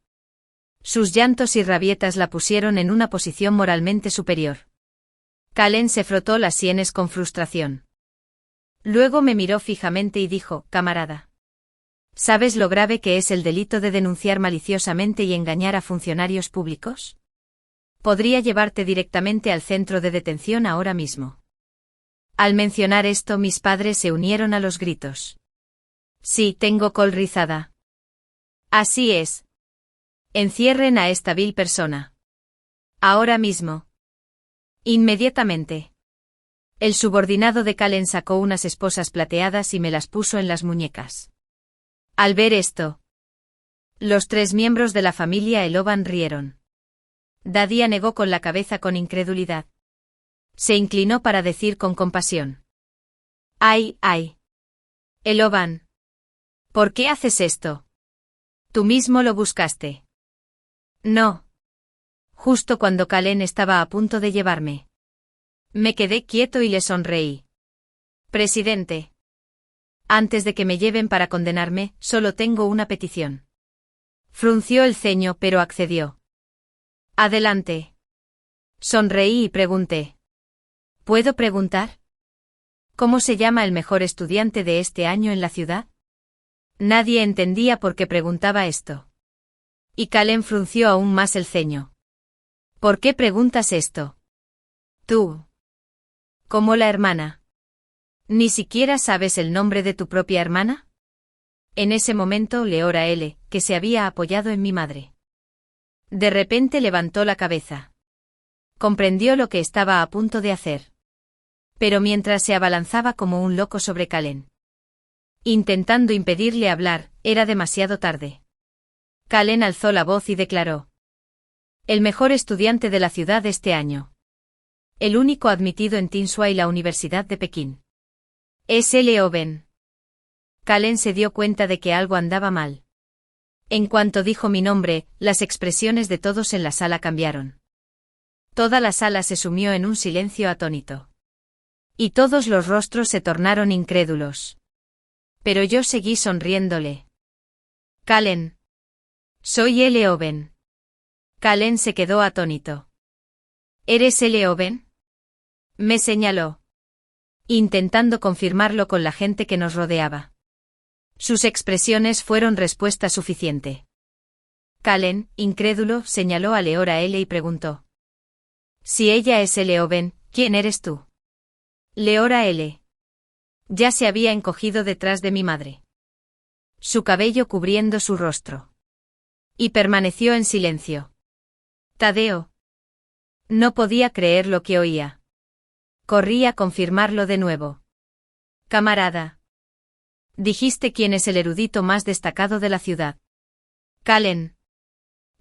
Sus llantos y rabietas la pusieron en una posición moralmente superior. Kallen se frotó las sienes con frustración. Luego me miró fijamente y dijo, camarada. ¿Sabes lo grave que es el delito de denunciar maliciosamente y engañar a funcionarios públicos? Podría llevarte directamente al centro de detención ahora mismo. Al mencionar esto, mis padres se unieron a los gritos. Sí, tengo col rizada. Así es. Encierren a esta vil persona. Ahora mismo. Inmediatamente. El subordinado de Kallen sacó unas esposas plateadas y me las puso en las muñecas. Al ver esto, los 3 miembros de la familia Eloban rieron. Dadia negó con la cabeza con incredulidad. Se inclinó para decir con compasión. ¡Ay, ay! Eloban. ¿Por qué haces esto? Tú mismo lo buscaste. No. Justo cuando Kallen estaba a punto de llevarme. Me quedé quieto y le sonreí. Presidente. Antes de que me lleven para condenarme, solo tengo una petición. Frunció el ceño pero accedió. Adelante. Sonreí y pregunté. ¿Puedo preguntar? ¿Cómo se llama el mejor estudiante de este año en la ciudad? Nadie entendía por qué preguntaba esto. Y Kallen frunció aún más el ceño. ¿Por qué preguntas esto? Tú. ¿Como la hermana? ¿Ni siquiera sabes el nombre de tu propia hermana? En ese momento Leora L., que se había apoyado en mi madre. De repente levantó la cabeza. Comprendió lo que estaba a punto de hacer. Pero mientras se abalanzaba como un loco sobre Kallen, intentando impedirle hablar, era demasiado tarde. Kallen alzó la voz y declaró. El mejor estudiante de la ciudad este año. El único admitido en Tinsua y la Universidad de Pekín. Es Leoben. Kallen se dio cuenta de que algo andaba mal. En cuanto dijo mi nombre, las expresiones de todos en la sala cambiaron. Toda la sala se sumió en un silencio atónito. Y todos los rostros se tornaron incrédulos. Pero yo seguí sonriéndole. Kallen. Soy Leoben. Kallen se quedó atónito. ¿Eres Leoben? Me señaló. Intentando confirmarlo con la gente que nos rodeaba. Sus expresiones fueron respuesta suficiente. Kallen, incrédulo, señaló a Leora L. y preguntó. Si ella es Leoben, ¿quién eres tú? Leora L. Ya se había encogido detrás de mi madre. Su cabello cubriendo su rostro. Y permaneció en silencio. Tadeo. No podía creer lo que oía. Corrí a confirmarlo de nuevo. Camarada. Dijiste quién es el erudito más destacado de la ciudad. Kallen.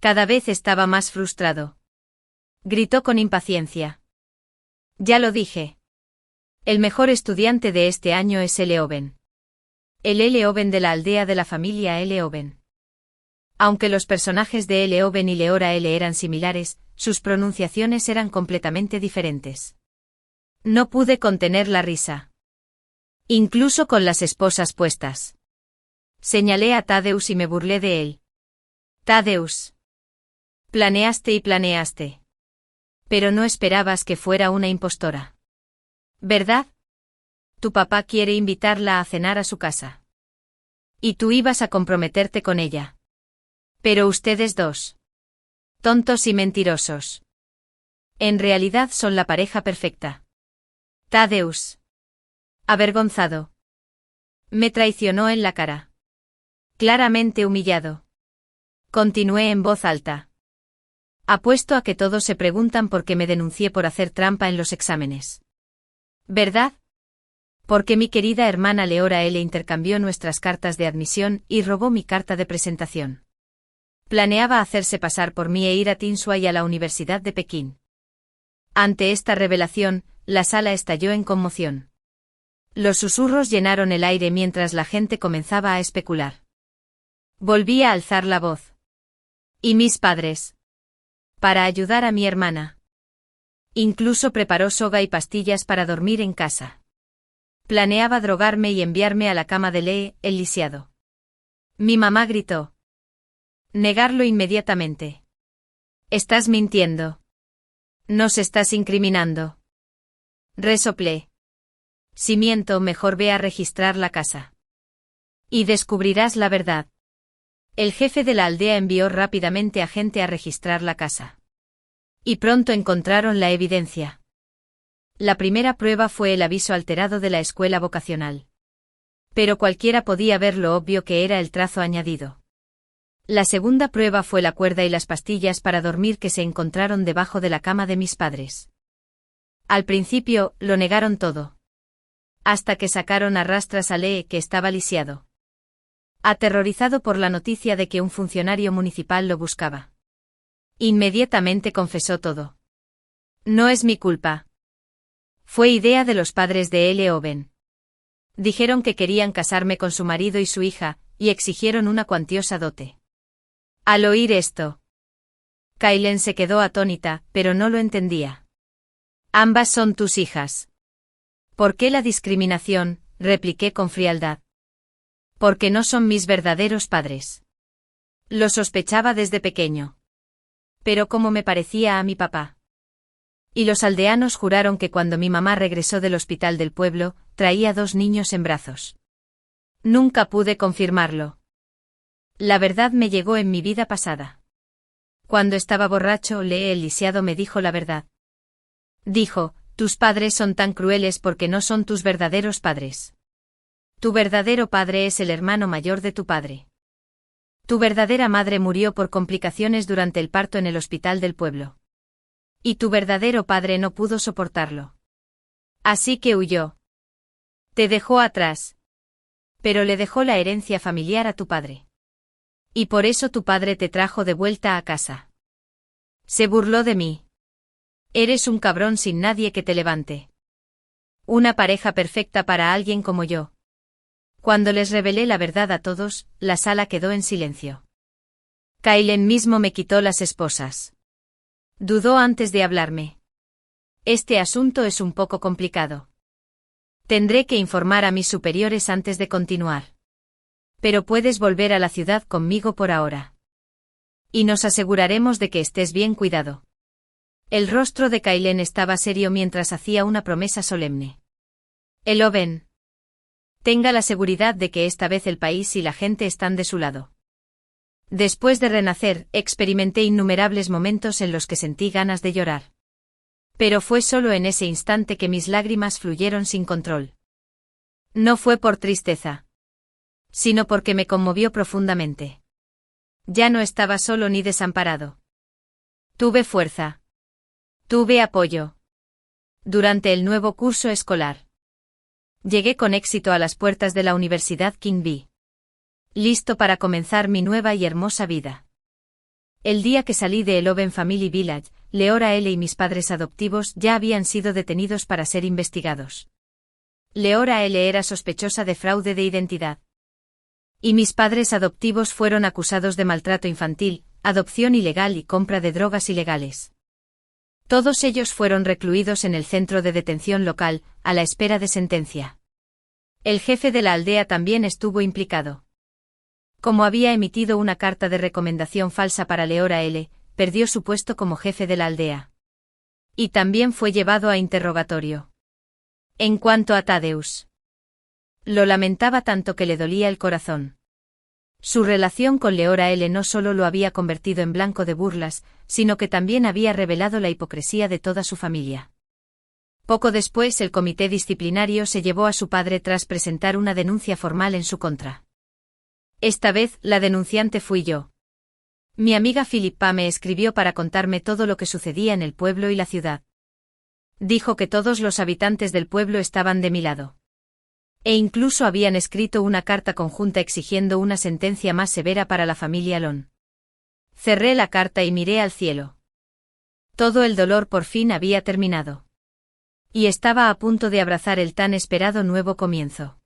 Cada vez estaba más frustrado. Gritó con impaciencia. Ya lo dije. El mejor estudiante de este año es Leoben. El Leoben de la aldea de la familia Leoben. Aunque los personajes de Leoben y Leora L eran similares, sus pronunciaciones eran completamente diferentes. No pude contener la risa. Incluso con las esposas puestas. Señalé a Thaddeus y me burlé de él. Thaddeus. Planeaste y planeaste. Pero no esperabas que fuera una impostora. ¿Verdad? Tu papá quiere invitarla a cenar a su casa. Y tú ibas a comprometerte con ella. Pero ustedes dos. Tontos y mentirosos. En realidad son la pareja perfecta. Thaddeus. Avergonzado. Me traicionó en la cara. Claramente humillado. Continué en voz alta. Apuesto a que todos se preguntan por qué me denuncié por hacer trampa en los exámenes. ¿Verdad? Porque mi querida hermana Leora L. intercambió nuestras cartas de admisión y robó mi carta de presentación. Planeaba hacerse pasar por mí e ir a Tinsua y a la Universidad de Pekín. Ante esta revelación, la sala estalló en conmoción. Los susurros llenaron el aire mientras la gente comenzaba a especular. Volví a alzar la voz. ¿Y mis padres? Para ayudar a mi hermana. Incluso preparó soga y pastillas para dormir en casa. Planeaba drogarme y enviarme a la cama de Lee, el lisiado. Mi mamá gritó. Negarlo inmediatamente. Estás mintiendo. Nos estás incriminando. Resoplé. Si miento, mejor ve a registrar la casa. Y descubrirás la verdad. El jefe de la aldea envió rápidamente a gente a registrar la casa. Y pronto encontraron la evidencia. La primera prueba fue el aviso alterado de la escuela vocacional. Pero cualquiera podía ver lo obvio que era el trazo añadido. La segunda prueba fue la cuerda y las pastillas para dormir que se encontraron debajo de la cama de mis padres. Al principio, lo negaron todo. Hasta que sacaron a rastras a Lee, que estaba lisiado. Aterrorizado por la noticia de que un funcionario municipal lo buscaba. Inmediatamente confesó todo. No es mi culpa. Fue idea de los padres de L. Owen. Dijeron que querían casarme con su marido y su hija, y exigieron una cuantiosa dote. Al oír esto, Kailen se quedó atónita, pero no lo entendía. Ambas son tus hijas. ¿Por qué la discriminación? Repliqué con frialdad. Porque no son mis verdaderos padres. Lo sospechaba desde pequeño. Pero como me parecía a mi papá. Y los aldeanos juraron que cuando mi mamá regresó del hospital del pueblo, traía 2 niños en brazos. Nunca pude confirmarlo. La verdad me llegó en mi vida pasada. Cuando estaba borracho, Lee el lisiado me dijo la verdad. Dijo, tus padres son tan crueles porque no son tus verdaderos padres. Tu verdadero padre es el hermano mayor de tu padre. Tu verdadera madre murió por complicaciones durante el parto en el hospital del pueblo. Y tu verdadero padre no pudo soportarlo. Así que huyó. Te dejó atrás. Pero le dejó la herencia familiar a tu padre. Y por eso tu padre te trajo de vuelta a casa. Se burló de mí. Eres un cabrón sin nadie que te levante. Una pareja perfecta para alguien como yo. Cuando les revelé la verdad a todos, la sala quedó en silencio. Kailen mismo me quitó las esposas. Dudó antes de hablarme. Este asunto es un poco complicado. Tendré que informar a mis superiores antes de continuar. Pero puedes volver a la ciudad conmigo por ahora. Y nos aseguraremos de que estés bien cuidado. El rostro de Kailen estaba serio mientras hacía una promesa solemne. Eloven. Tenga la seguridad de que esta vez el país y la gente están de su lado. Después de renacer, experimenté innumerables momentos en los que sentí ganas de llorar. Pero fue solo en ese instante que mis lágrimas fluyeron sin control. No fue por tristeza, sino porque me conmovió profundamente. Ya no estaba solo ni desamparado. Tuve fuerza. Tuve apoyo. Durante el nuevo curso escolar. Llegué con éxito a las puertas de la Universidad King B. Listo para comenzar mi nueva y hermosa vida. El día que salí de Eloven Family Village, Leora L. y mis padres adoptivos ya habían sido detenidos para ser investigados. Leora L. era sospechosa de fraude de identidad. Y mis padres adoptivos fueron acusados de maltrato infantil, adopción ilegal y compra de drogas ilegales. Todos ellos fueron recluidos en el centro de detención local, a la espera de sentencia. El jefe de la aldea también estuvo implicado. Como había emitido una carta de recomendación falsa para Leora L., perdió su puesto como jefe de la aldea. Y también fue llevado a interrogatorio. En cuanto a Thaddeus, lo lamentaba tanto que le dolía el corazón. Su relación con Leora L. no solo lo había convertido en blanco de burlas, sino que también había revelado la hipocresía de toda su familia. Poco después el comité disciplinario se llevó a su padre tras presentar una denuncia formal en su contra. Esta vez, la denunciante fui yo. Mi amiga Philippa me escribió para contarme todo lo que sucedía en el pueblo y la ciudad. Dijo que todos los habitantes del pueblo estaban de mi lado. E incluso habían escrito una carta conjunta exigiendo una sentencia más severa para la familia Lon. Cerré la carta y miré al cielo. Todo el dolor por fin había terminado. Y estaba a punto de abrazar el tan esperado nuevo comienzo.